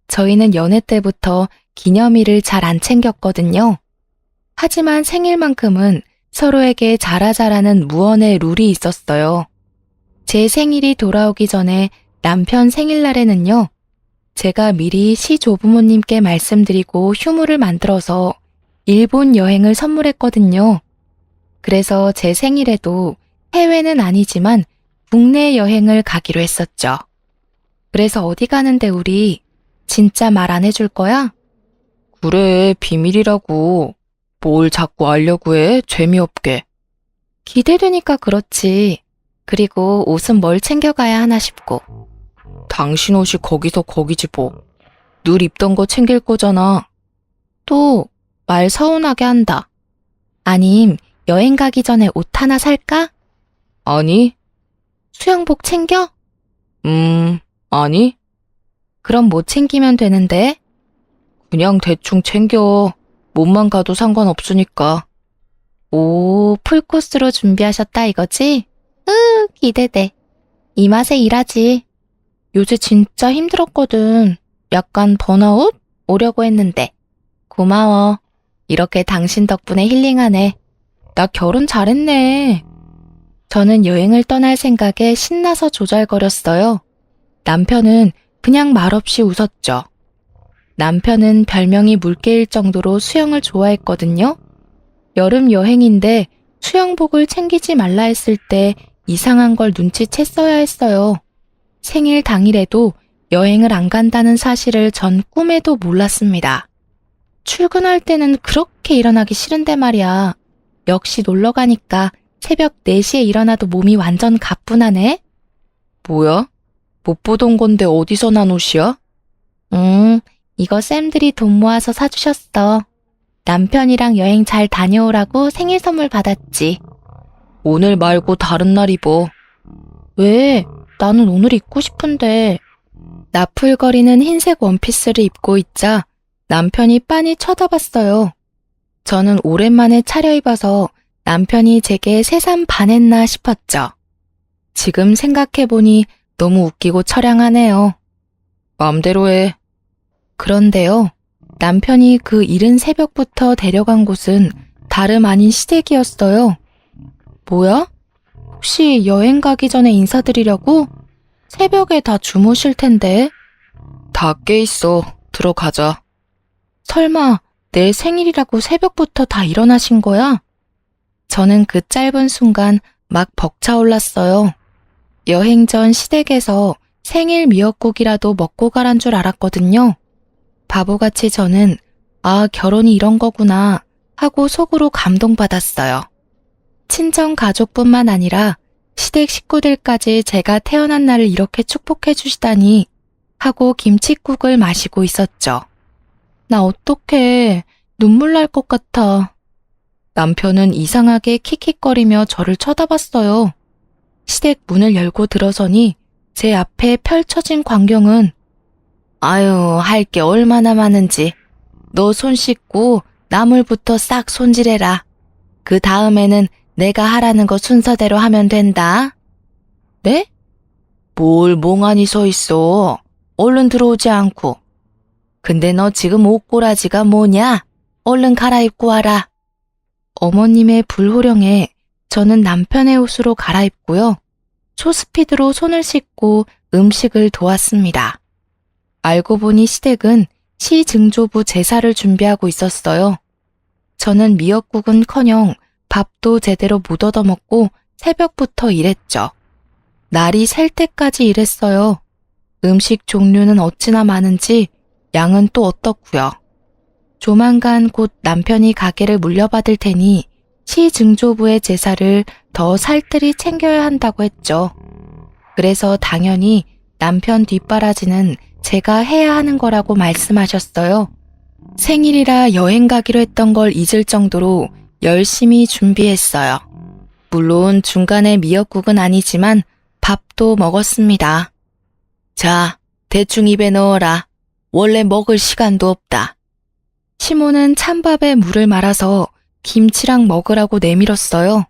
저희는 연애 때부터 기념일을 잘 안 챙겼거든요. 하지만 생일만큼은 서로에게 잘하자라는 무언의 룰이 있었어요. 제 생일이 돌아오기 전에 남편 생일날에는요, 제가 미리 시 조부모님께 말씀드리고 휴무를 만들어서 일본 여행을 선물했거든요. 그래서 제 생일에도 해외는 아니지만 국내 여행을 가기로 했었죠. 그래서 어디 가는데 우리 진짜 말 안 해줄 거야? 그래, 비밀이라고. 뭘 자꾸 알려고 해? 재미없게. 기대되니까 그렇지. 그리고 옷은 뭘 챙겨가야 하나 싶고. 당신 옷이 거기서 거기지 뭐. 늘 입던 거 챙길 거잖아. 또 말 서운하게 한다. 아님 여행 가기 전에 옷 하나 살까? 아니. 수영복 챙겨? 아니. 그럼 뭐 챙기면 되는데? 그냥 대충 챙겨. 몸만 가도 상관없으니까. 오, 풀코스로 준비하셨다 이거지? 기대돼. 이 맛에 일하지. 요새 진짜 힘들었거든. 약간 번아웃? 오려고 했는데. 고마워. 이렇게 당신 덕분에 힐링하네. 나 결혼 잘했네. 저는 여행을 떠날 생각에 신나서 조잘거렸어요. 남편은 그냥 말없이 웃었죠. 남편은 별명이 물개일 정도로 수영을 좋아했거든요. 여름 여행인데 수영복을 챙기지 말라 했을 때 이상한 걸 눈치챘어야 했어요. 생일 당일에도 여행을 안 간다는 사실을 전 꿈에도 몰랐습니다. 출근할 때는 그렇게 일어나기 싫은데 말이야. 역시 놀러 가니까 새벽 4시에 일어나도 몸이 완전 가뿐하네. 뭐야? 못 보던 건데 어디서 난 옷이야? 이거 쌤들이 돈 모아서 사주셨어. 남편이랑 여행 잘 다녀오라고 생일 선물 받았지. 오늘 말고 다른 날 입어. 왜? 나는 오늘 입고 싶은데. 나풀거리는 흰색 원피스를 입고 있자 남편이 빤히 쳐다봤어요. 저는 오랜만에 차려입어서 남편이 제게 새삼 반했나 싶었죠. 지금 생각해보니 너무 웃기고 처량하네요. 맘대로 해. 그런데요, 남편이 그 이른 새벽부터 데려간 곳은 다름 아닌 시댁이었어요. 뭐야? 혹시 여행 가기 전에 인사드리려고? 새벽에 다 주무실 텐데. 다 깨있어. 들어가자. 설마 내 생일이라고 새벽부터 다 일어나신 거야? 저는 그 짧은 순간 막 벅차올랐어요. 여행 전 시댁에서 생일 미역국이라도 먹고 가란 줄 알았거든요. 바보같이 저는 아, 결혼이 이런 거구나 하고 속으로 감동받았어요. 친정 가족뿐만 아니라 시댁 식구들까지 제가 태어난 날을 이렇게 축복해 주시다니 하고 김칫국을 마시고 있었죠. 나 어떡해. 눈물 날 것 같아. 남편은 이상하게 킥킥거리며 저를 쳐다봤어요. 시댁 문을 열고 들어서니 제 앞에 펼쳐진 광경은 아유, 할 게 얼마나 많은지. 너 손 씻고 나물부터 싹 손질해라. 그 다음에는 내가 하라는 거 순서대로 하면 된다. 네? 뭘 멍하니 서 있어. 얼른 들어오지 않고. 근데 너 지금 옷꼬라지가 뭐냐? 얼른 갈아입고 와라. 어머님의 불호령에 저는 남편의 옷으로 갈아입고요. 초스피드로 손을 씻고 음식을 도왔습니다. 알고 보니 시댁은 시증조부 제사를 준비하고 있었어요. 저는 미역국은커녕 밥도 제대로 못 얻어먹고 새벽부터 일했죠. 날이 샐 때까지 일했어요. 음식 종류는 어찌나 많은지 양은 또 어떻고요. 조만간 곧 남편이 가게를 물려받을 테니 시증조부의 제사를 더 살뜰히 챙겨야 한다고 했죠. 그래서 당연히 남편 뒷바라지는 제가 해야 하는 거라고 말씀하셨어요. 생일이라 여행 가기로 했던 걸 잊을 정도로 열심히 준비했어요. 물론 중간에 미역국은 아니지만 밥도 먹었습니다. 자, 대충 입에 넣어라. 원래 먹을 시간도 없다. 시모는 찬밥에 물을 말아서 김치랑 먹으라고 내밀었어요.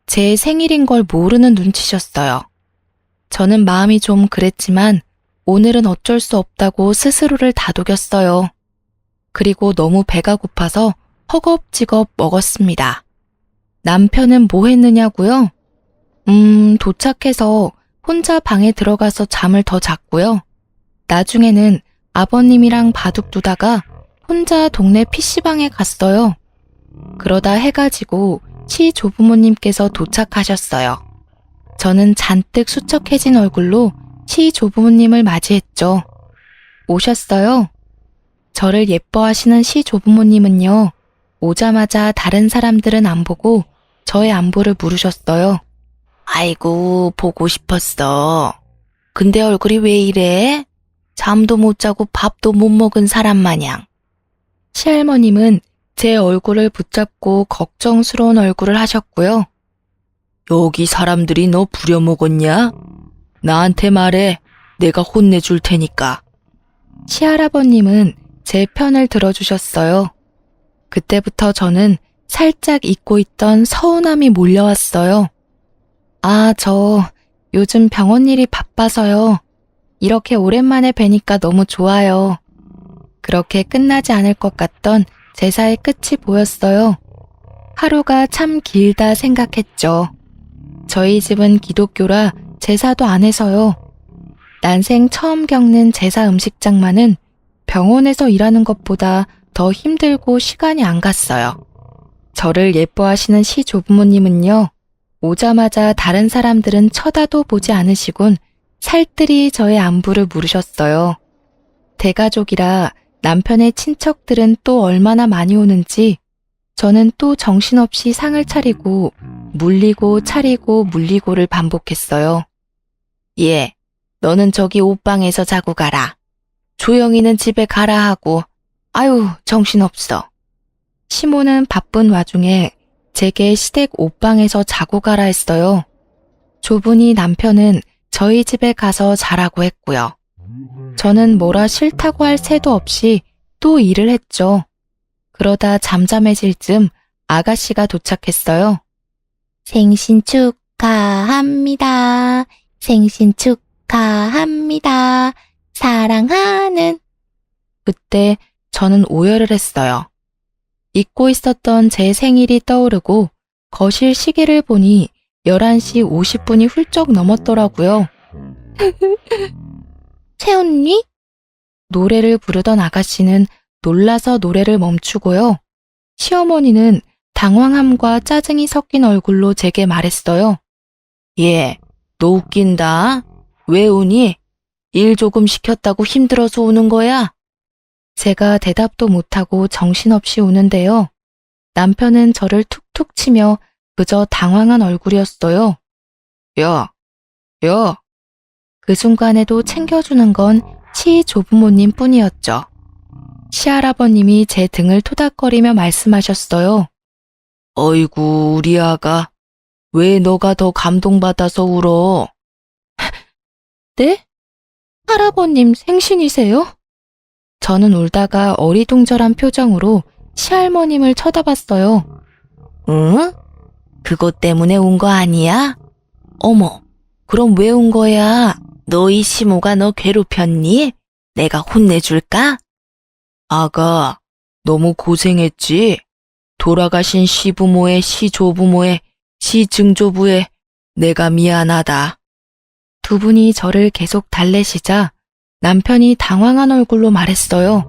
제 생일인 걸 모르는 눈치셨어요. 저는 마음이 좀 그랬지만 오늘은 어쩔 수 없다고 스스로를 다독였어요. 그리고 너무 배가 고파서 허겁지겁 먹었습니다. 남편은 뭐 했느냐고요? 도착해서 혼자 방에 들어가서 잠을 더 잤고요. 나중에는 아버님이랑 바둑 두다가 혼자 동네 PC방에 갔어요. 그러다 해가 지고 시조부모님께서 도착하셨어요. 저는 잔뜩 수척해진 얼굴로 시조부모님을 맞이했죠. 오셨어요? 저를 예뻐하시는 시조부모님은요, 오자마자 다른 사람들은 안 보고 저의 안부를 물으셨어요. 아이고, 보고 싶었어. 근데 얼굴이 왜 이래? 잠도 못 자고 밥도 못 먹은 사람 마냥. 시할머님은 제 얼굴을 붙잡고 걱정스러운 얼굴을 하셨고요. 여기 사람들이 너 부려먹었냐? 나한테 말해. 내가 혼내줄 테니까. 시할아버님은 제 편을 들어주셨어요. 그때부터 저는 살짝 잊고 있던 서운함이 몰려왔어요. 아, 저 요즘 병원 일이 바빠서요. 이렇게 오랜만에 뵈니까 너무 좋아요. 그렇게 끝나지 않을 것 같던 제사의 끝이 보였어요. 하루가 참 길다 생각했죠. 저희 집은 기독교라 제사도 안 해서요. 난생 처음 겪는 제사 음식장만은 병원에서 일하는 것보다 더 힘들고 시간이 안 갔어요. 저를 예뻐하시는 시조부모님은요, 오자마자 다른 사람들은 쳐다도 보지 않으시곤 살뜰히 저의 안부를 물으셨어요. 대가족이라 남편의 친척들은 또 얼마나 많이 오는지 저는 또 정신없이 상을 차리고 물리고 차리고 물리고를 반복했어요. 예, 너는 저기 옷방에서 자고 가라. 조영이는 집에 가라 하고, 아유, 정신없어. 시모는 바쁜 와중에 제게 시댁 옷방에서 자고 가라 했어요. 조분이 남편은 저희 집에 가서 자라고 했고요. 저는 뭐라 싫다고 할 새도 없이 또 일을 했죠. 그러다 잠잠해질 즈음 아가씨가 도착했어요. 생신 축하합니다. 생신 축하합니다. 사랑하는. 그때 저는 오열을 했어요. 잊고 있었던 제 생일이 떠오르고 거실 시계를 보니 11시 50분이 훌쩍 넘었더라고요. 채언니? 노래를 부르던 아가씨는 놀라서 노래를 멈추고요. 시어머니는 당황함과 짜증이 섞인 얼굴로 제게 말했어요. 예, 너 웃긴다. 왜 우니? 일 조금 시켰다고 힘들어서 우는 거야? 제가 대답도 못하고 정신없이 우는데요. 남편은 저를 툭툭 치며 그저 당황한 얼굴이었어요. 야. 그 순간에도 챙겨주는 건 시조부모님 뿐이었죠. 시할아버님이 제 등을 토닥거리며 말씀하셨어요. 어이구, 우리 아가. 왜 너가 더 감동받아서 울어? 네? 할아버님 생신이세요? 저는 울다가 어리둥절한 표정으로 시할머님을 쳐다봤어요. 응? 그것 때문에 운 거 아니야? 어머, 그럼 왜 온 거야? 너희 시모가 너 괴롭혔니? 내가 혼내줄까? 아가, 너무 고생했지? 돌아가신 시부모의 시조부모의 시증조부의 내가 미안하다. 두 분이 저를 계속 달래시자 남편이 당황한 얼굴로 말했어요.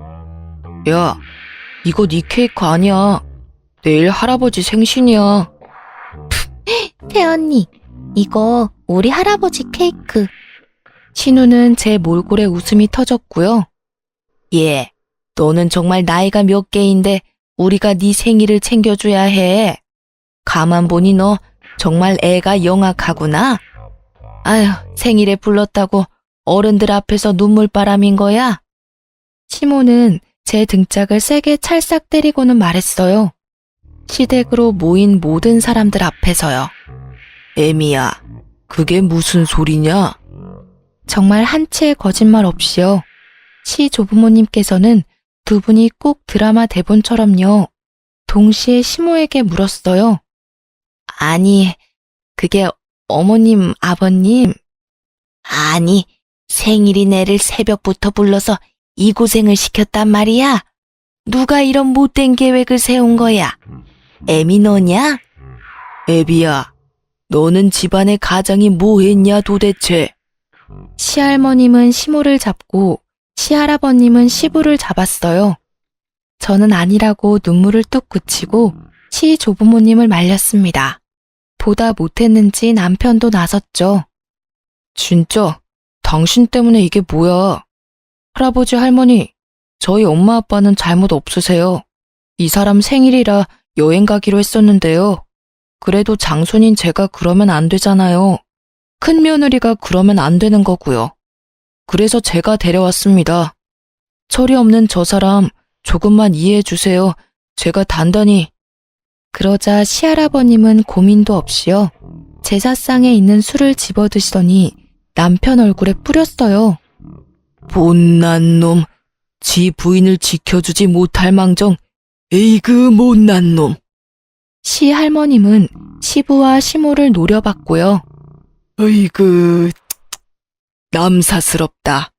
야, 이거 네 케이크 아니야. 내일 할아버지 생신이야. 태연이, 이거 우리 할아버지 케이크. 신우는 제 몰골에 웃음이 터졌고요. 예, 너는 정말 나이가 몇 개인데 우리가 네 생일을 챙겨줘야 해. 가만 보니 너 정말 애가 영악하구나. 아휴, 생일에 불렀다고 어른들 앞에서 눈물바람인 거야? 시모는 제 등짝을 세게 찰싹 때리고는 말했어요. 시댁으로 모인 모든 사람들 앞에서요. 애미야, 그게 무슨 소리냐? 정말 한치의 거짓말 없이요. 시 조부모님께서는 두 분이 꼭 드라마 대본처럼요. 동시에 시모에게 물었어요. 아니, 그게 어머님, 아버님. 아니, 생일인 애를 새벽부터 불러서 이 고생을 시켰단 말이야. 누가 이런 못된 계획을 세운 거야? 애미 너냐? 애비야, 너는 집안의 가장이 뭐 했냐 도대체? 시할머님은 시모를 잡고 시할아버님은 시부를 잡았어요. 저는 아니라고 눈물을 뚝 그치고 시 조부모님을 말렸습니다. 보다 못했는지 남편도 나섰죠. 진짜 당신 때문에 이게 뭐야? 할아버지 할머니, 저희 엄마 아빠는 잘못 없으세요. 이 사람 생일이라 여행 가기로 했었는데요. 그래도 장손인 제가 그러면 안 되잖아요. 큰 며느리가 그러면 안 되는 거고요. 그래서 제가 데려왔습니다. 철이 없는 저 사람 조금만 이해해 주세요. 제가 단단히. 그러자 시할아버님은 고민도 없이요. 제사상에 있는 술을 집어드시더니 남편 얼굴에 뿌렸어요. 못난 놈, 지 부인을 지켜주지 못할 망정, 에이그 못난 놈. 시할머님은 시부와 시모를 노려봤고요. 어이그, 남사스럽다.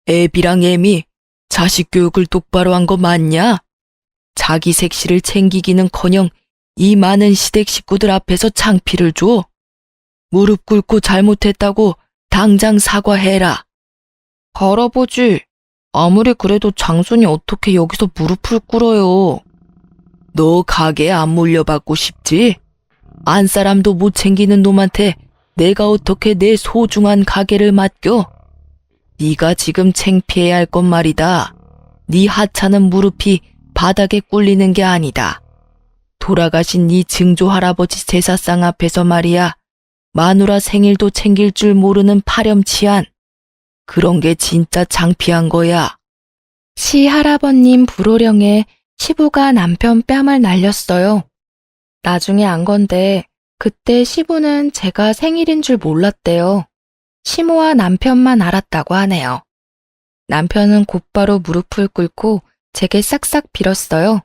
애비랑 애미 자식 교육을 똑바로 한 거 맞냐? 자기 색시를 챙기기는커녕 이 많은 시댁 식구들 앞에서 창피를 줘. 무릎 꿇고 잘못했다고 당장 사과해라. 할아버지, 아무리 그래도 장손이 어떻게 여기서 무릎을 꿇어요. 너 가게 안 물려받고 싶지? 안 사람도 못 챙기는 놈한테 내가 어떻게 내 소중한 가게를 맡겨? 네가 지금 창피해야 할 건 말이다. 네 하찮은 무릎이 바닥에 꿇리는 게 아니다. 돌아가신 네 증조 할아버지 제사상 앞에서 말이야. 마누라 생일도 챙길 줄 모르는 파렴치한 그런 게 진짜 창피한 거야. 시할아버님 불호령에 시부가 남편 뺨을 날렸어요. 나중에 안 건데 그때 시부는 제가 생일인 줄 몰랐대요. 시모와 남편만 알았다고 하네요. 남편은 곧바로 무릎을 꿇고 제게 싹싹 빌었어요.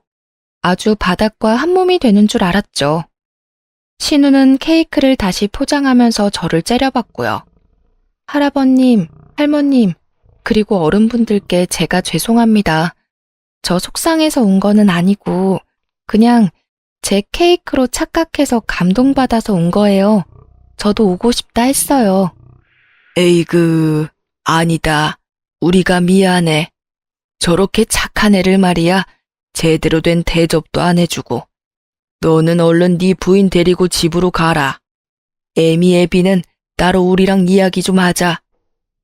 아주 바닥과 한 몸이 되는 줄 알았죠. 신우는 케이크를 다시 포장하면서 저를 째려봤고요. 할아버님, 할머님, 그리고 어른분들께 제가 죄송합니다. 저 속상해서 온 거는 아니고 그냥 제 케이크로 착각해서 감동받아서 온 거예요. 저도 오고 싶다 했어요. 에이그, 아니다. 우리가 미안해. 저렇게 착한 애를 말이야. 제대로 된 대접도 안 해주고. 너는 얼른 네 부인 데리고 집으로 가라. 애미 애비는 따로 우리랑 이야기 좀 하자.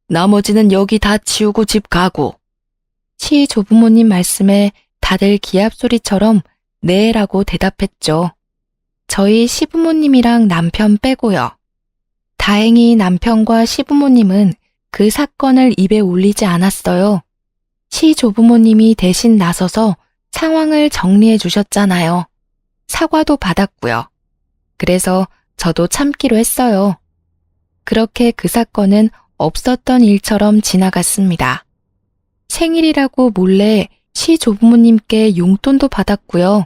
나머지는 여기 다 치우고 집 가고. 시 조부모님 말씀에 다들 기합소리처럼 네라고 대답했죠. 저희 시부모님이랑 남편 빼고요. 다행히 남편과 시부모님은 그 사건을 입에 올리지 않았어요. 시 조부모님이 대신 나서서 상황을 정리해 주셨잖아요. 사과도 받았고요. 그래서 저도 참기로 했어요. 그렇게 그 사건은 없었던 일처럼 지나갔습니다. 생일이라고 몰래 시 조부모님께 용돈도 받았고요.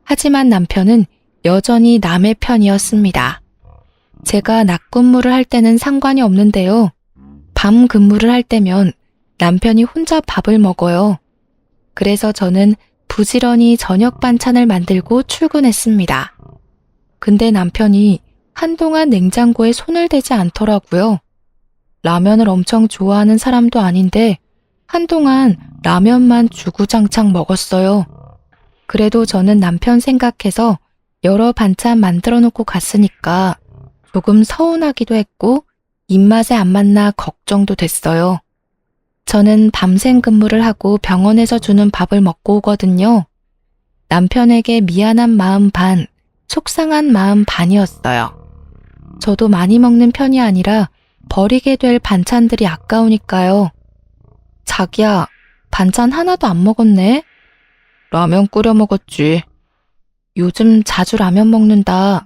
하지만 남편은 여전히 남의 편이었습니다. 제가 낮 근무를 할 때는 상관이 없는데요. 밤 근무를 할 때면 남편이 혼자 밥을 먹어요. 그래서 저는 부지런히 저녁 반찬을 만들고 출근했습니다. 근데 남편이 한동안 냉장고에 손을 대지 않더라고요. 라면을 엄청 좋아하는 사람도 아닌데 한동안 라면만 주구장창 먹었어요. 그래도 저는 남편 생각해서 여러 반찬 만들어 놓고 갔으니까 조금 서운하기도 했고 입맛에 안 맞나 걱정도 됐어요. 저는 밤샘 근무를 하고 병원에서 주는 밥을 먹고 오거든요. 남편에게 미안한 마음 반, 속상한 마음 반이었어요. 저도 많이 먹는 편이 아니라 버리게 될 반찬들이 아까우니까요. 자기야, 반찬 하나도 안 먹었네? 라면 끓여 먹었지. 요즘 자주 라면 먹는다.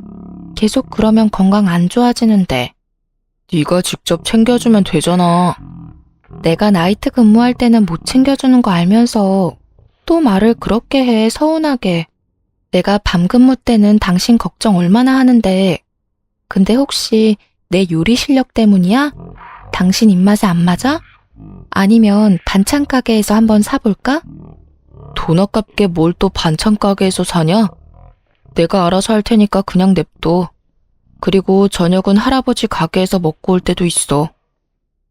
계속 그러면 건강 안 좋아지는데. 네가 직접 챙겨주면 되잖아. 내가 나이트 근무할 때는 못 챙겨주는 거 알면서 또 말을 그렇게 해, 서운하게. 내가 밤 근무 때는 당신 걱정 얼마나 하는데. 근데 혹시 내 요리 실력 때문이야? 당신 입맛에 안 맞아? 아니면 반찬 가게에서 한번 사볼까? 돈 아깝게 뭘 또 반찬 가게에서 사냐? 내가 알아서 할 테니까 그냥 냅둬. 그리고 저녁은 할아버지 가게에서 먹고 올 때도 있어.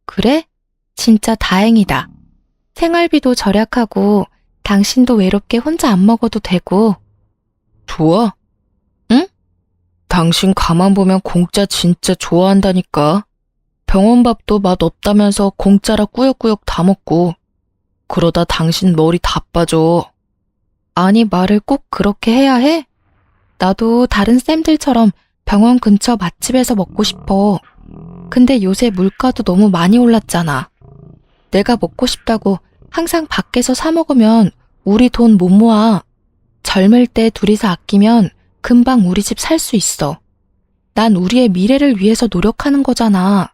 그래? 진짜 다행이다. 생활비도 절약하고 당신도 외롭게 혼자 안 먹어도 되고. 좋아? 응? 당신 가만 보면 공짜 진짜 좋아한다니까. 병원 밥도 맛 없다면서 공짜라 꾸역꾸역 다 먹고. 그러다 당신 머리 다 빠져. 아니, 말을 꼭 그렇게 해야 해? 나도 다른 쌤들처럼 병원 근처 맛집에서 먹고 싶어. 근데 요새 물가도 너무 많이 올랐잖아. 내가 먹고 싶다고 항상 밖에서 사 먹으면 우리 돈 못 모아. 젊을 때 둘이서 아끼면 금방 우리 집 살 수 있어. 난 우리의 미래를 위해서 노력하는 거잖아.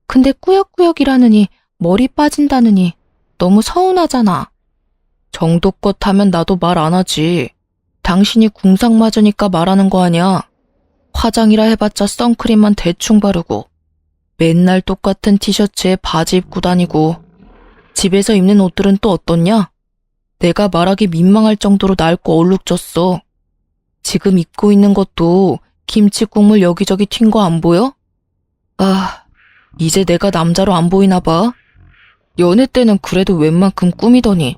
근데 꾸역꾸역 일하느니 머리 빠진다느니 너무 서운하잖아. 정도껏 하면 나도 말 안 하지. 당신이 궁상 맞으니까 말하는 거 아니야. 화장이라 해봤자 선크림만 대충 바르고 맨날 똑같은 티셔츠에 바지 입고 다니고 집에서 입는 옷들은 또 어떻냐? 내가 말하기 민망할 정도로 낡고 얼룩졌어. 지금 입고 있는 것도 김치 국물 여기저기 튄 거 안 보여? 아, 이제 내가 남자로 안 보이나 봐. 연애 때는 그래도 웬만큼 꾸미더니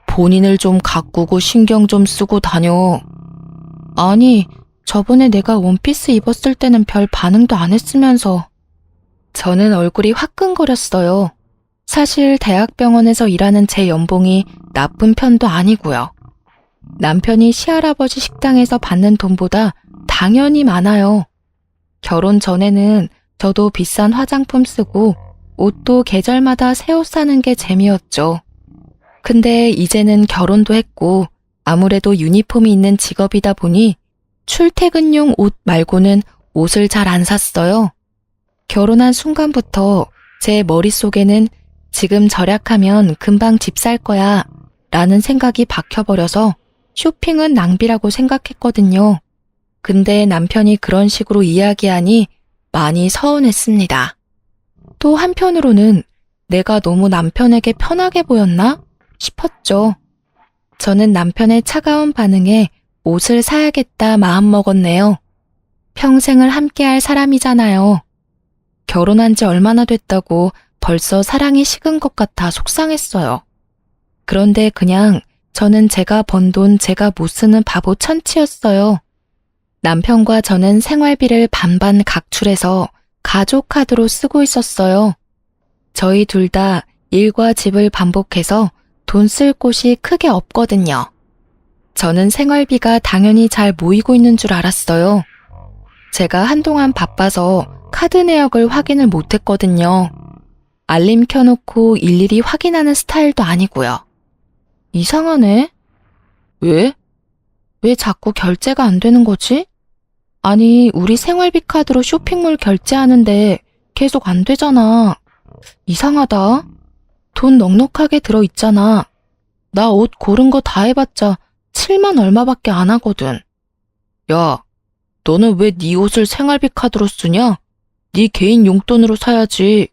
본인을 좀 가꾸고 신경 좀 쓰고 다녀. 아니, 저번에 내가 원피스 입었을 때는 별 반응도 안 했으면서. 저는 얼굴이 화끈거렸어요. 사실 대학병원에서 일하는 제 연봉이 나쁜 편도 아니고요. 남편이 시할아버지 식당에서 받는 돈보다 당연히 많아요. 결혼 전에는 저도 비싼 화장품 쓰고 옷도 계절마다 새 옷 사는 게 재미였죠. 근데 이제는 결혼도 했고 아무래도 유니폼이 있는 직업이다 보니 출퇴근용 옷 말고는 옷을 잘 안 샀어요. 결혼한 순간부터 제 머릿속에는 지금 절약하면 금방 집 살 거야 라는 생각이 박혀버려서 쇼핑은 낭비라고 생각했거든요. 근데 남편이 그런 식으로 이야기하니 많이 서운했습니다. 또 한편으로는 내가 너무 남편에게 편하게 보였나 싶었죠. 저는 남편의 차가운 반응에 옷을 사야겠다 마음먹었네요. 평생을 함께할 사람이잖아요. 결혼한 지 얼마나 됐다고 벌써 사랑이 식은 것 같아 속상했어요. 그런데 그냥 저는 제가 번 돈 제가 못 쓰는 바보 천치였어요. 남편과 저는 생활비를 반반 각출해서 가족 카드로 쓰고 있었어요. 저희 둘 다 일과 집을 반복해서 돈 쓸 곳이 크게 없거든요. 저는 생활비가 당연히 잘 모이고 있는 줄 알았어요. 제가 한동안 바빠서 카드 내역을 확인을 못했거든요. 알림 켜놓고 일일이 확인하는 스타일도 아니고요. 이상하네. 왜? 왜 자꾸 결제가 안 되는 거지? 아니, 우리 생활비 카드로 쇼핑몰 결제하는데 계속 안 되잖아. 이상하다. 돈 넉넉하게 들어있잖아. 나 옷 고른 거 다 해봤자 7만 얼마밖에 안 하거든. 야, 너는 왜 네 옷을 생활비 카드로 쓰냐? 네 개인 용돈으로 사야지.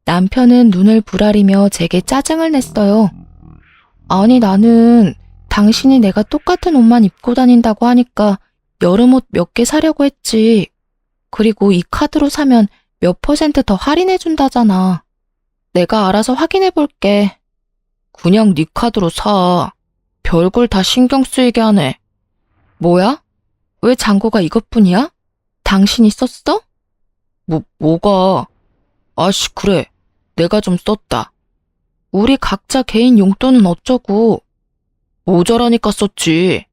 남편은 눈을 부라리며 제게 짜증을 냈어요. 아니, 나는 당신이 내가 똑같은 옷만 입고 다닌다고 하니까 여름옷 몇 개 사려고 했지. 그리고 이 카드로 사면 몇 % 더 할인해 준다잖아. 내가 알아서 확인해 볼게. 그냥 네 카드로 사. 별걸 다 신경 쓰이게 하네. 뭐야? 왜 잔고가 이것뿐이야? 당신이 썼어? 뭐가? 아씨, 그래. 내가 좀 썼다. 우리 각자 개인 용돈은 어쩌고. 모자라니까 썼지.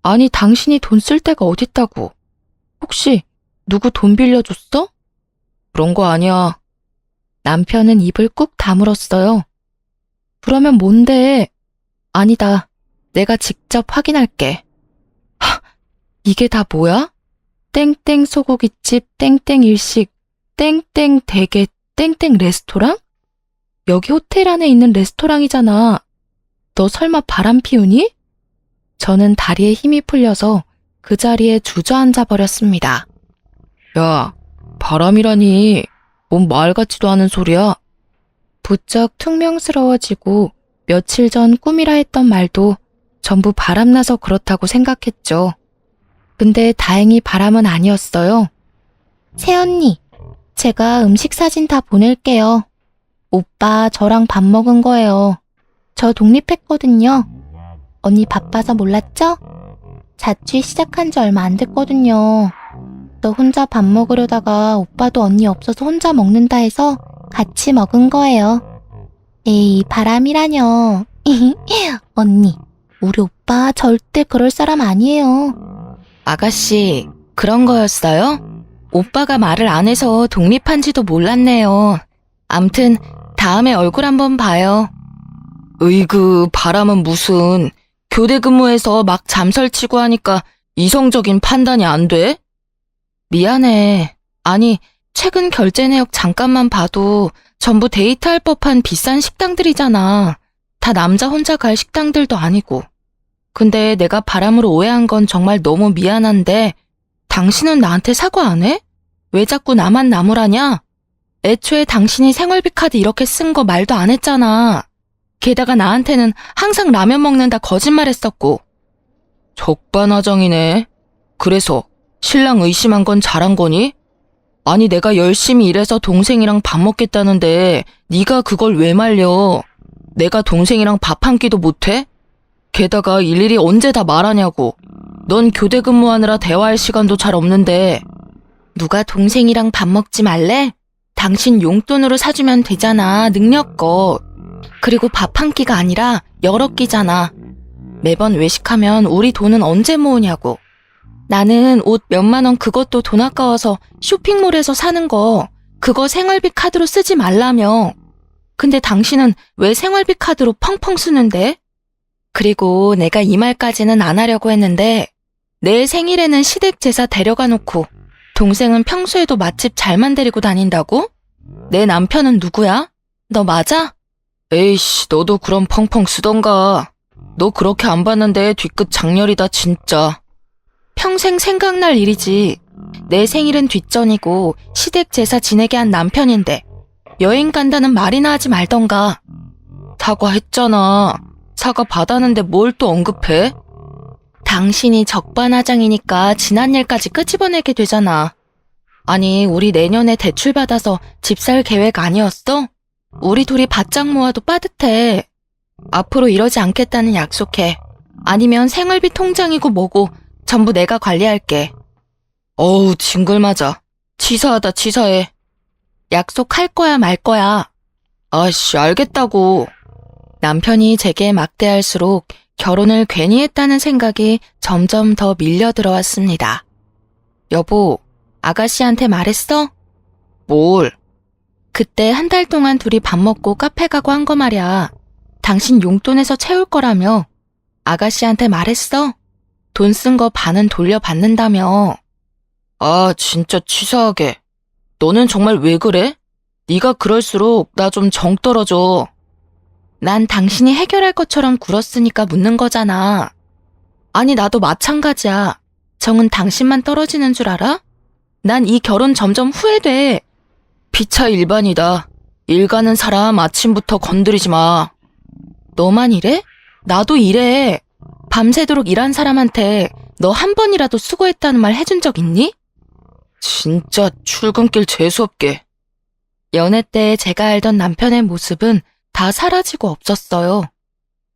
아니, 당신이 돈 쓸 데가 어딨다고. 혹시 누구 돈 빌려줬어? 그런 거 아니야. 남편은 입을 꾹 다물었어요. 그러면 뭔데? 아니다. 내가 직접 확인할게. 이게 다 뭐야? 땡땡 소고기집, 땡땡 일식, 땡땡 대게, 땡땡 레스토랑? 여기 호텔 안에 있는 레스토랑이잖아. 너 설마 바람 피우니? 저는 다리에 힘이 풀려서 그 자리에 주저앉아 버렸습니다. 야, 바람이라니. 뭔 말 같지도 않은 소리야. 부쩍 퉁명스러워지고 며칠 전 꿈이라 했던 말도 전부 바람나서 그렇다고 생각했죠. 근데 다행히 바람은 아니었어요. 새언니, 제가 음식 사진 다 보낼게요. 오빠 저랑 밥 먹은 거예요. 저 독립했거든요. 언니 바빠서 몰랐죠? 자취 시작한 지 얼마 안 됐거든요. 너 혼자 밥 먹으려다가 오빠도 언니 없어서 혼자 먹는다 해서 같이 먹은 거예요. 에이, 바람이라뇨. 언니, 우리 오빠 절대 그럴 사람 아니에요. 아가씨, 그런 거였어요? 오빠가 말을 안 해서 독립한지도 몰랐네요. 암튼 다음에 얼굴 한번 봐요. 으이그, 바람은 무슨. 교대 근무해서 막 잠설치고 하니까 이성적인 판단이 안 돼? 미안해. 아니, 최근 결제 내역 잠깐만 봐도 전부 데이트할 법한 비싼 식당들이잖아. 다 남자 혼자 갈 식당들도 아니고. 근데 내가 바람으로 오해한 건 정말 너무 미안한데 당신은 나한테 사과 안 해? 왜 자꾸 나만 나무라냐? 애초에 당신이 생활비 카드 이렇게 쓴 거 말도 안 했잖아. 게다가 나한테는 항상 라면 먹는다 거짓말했었고. 적반하장이네. 그래서 신랑 의심한 건 잘한 거니? 아니, 내가 열심히 일해서 동생이랑 밥 먹겠다는데 네가 그걸 왜 말려? 내가 동생이랑 밥 한 끼도 못해? 게다가 일일이 언제 다 말하냐고. 넌 교대 근무하느라 대화할 시간도 잘 없는데. 누가 동생이랑 밥 먹지 말래? 당신 용돈으로 사주면 되잖아, 능력껏. 그리고 밥 한 끼가 아니라 여러 끼잖아. 매번 외식하면 우리 돈은 언제 모으냐고. 나는 옷 몇만 원 그것도 돈 아까워서 쇼핑몰에서 사는 거, 그거 생활비 카드로 쓰지 말라며. 근데 당신은 왜 생활비 카드로 펑펑 쓰는데? 그리고 내가 이 말까지는 안 하려고 했는데 내 생일에는 시댁 제사 데려가 놓고 동생은 평소에도 맛집 잘만 데리고 다닌다고? 내 남편은 누구야? 너 맞아? 에이씨, 너도 그럼 펑펑 쓰던가. 너 그렇게 안 봤는데 뒤끝 장렬이다 진짜. 평생 생각날 일이지. 내 생일은 뒷전이고 시댁 제사 지내게 한 남편인데 여행 간다는 말이나 하지 말던가. 사과했잖아. 사과 받았는데 뭘 또 언급해? 당신이 적반하장이니까 지난 일까지 끄집어내게 되잖아. 아니, 우리 내년에 대출 받아서 집 살 계획 아니었어? 우리 둘이 바짝 모아도 빠듯해. 앞으로 이러지 않겠다는 약속해. 아니면 생활비 통장이고 뭐고 전부 내가 관리할게. 어우, 징글맞아. 치사하다, 치사해. 약속할 거야 말 거야. 아씨, 알겠다고. 남편이 제게 막대할수록 결혼을 괜히 했다는 생각이 점점 더 밀려 들어왔습니다. 여보, 아가씨한테 말했어? 뭘? 그때 한 달 동안 둘이 밥 먹고 카페 가고 한 거 말이야. 당신 용돈에서 채울 거라며. 아가씨한테 말했어? 돈 쓴 거 반은 돌려받는다며. 아, 진짜 치사하게. 너는 정말 왜 그래? 네가 그럴수록 나 좀 정 떨어져. 난 당신이 해결할 것처럼 굴었으니까 묻는 거잖아. 아니, 나도 마찬가지야. 정은 당신만 떨어지는 줄 알아? 난 이 결혼 점점 후회돼. 피차 일반이다. 일 가는 사람 아침부터 건드리지 마. 너만 이래? 나도 이래. 밤새도록 일한 사람한테 너 한 번이라도 수고했다는 말 해준 적 있니? 진짜 출근길 재수없게. 연애 때 제가 알던 남편의 모습은 다 사라지고 없었어요.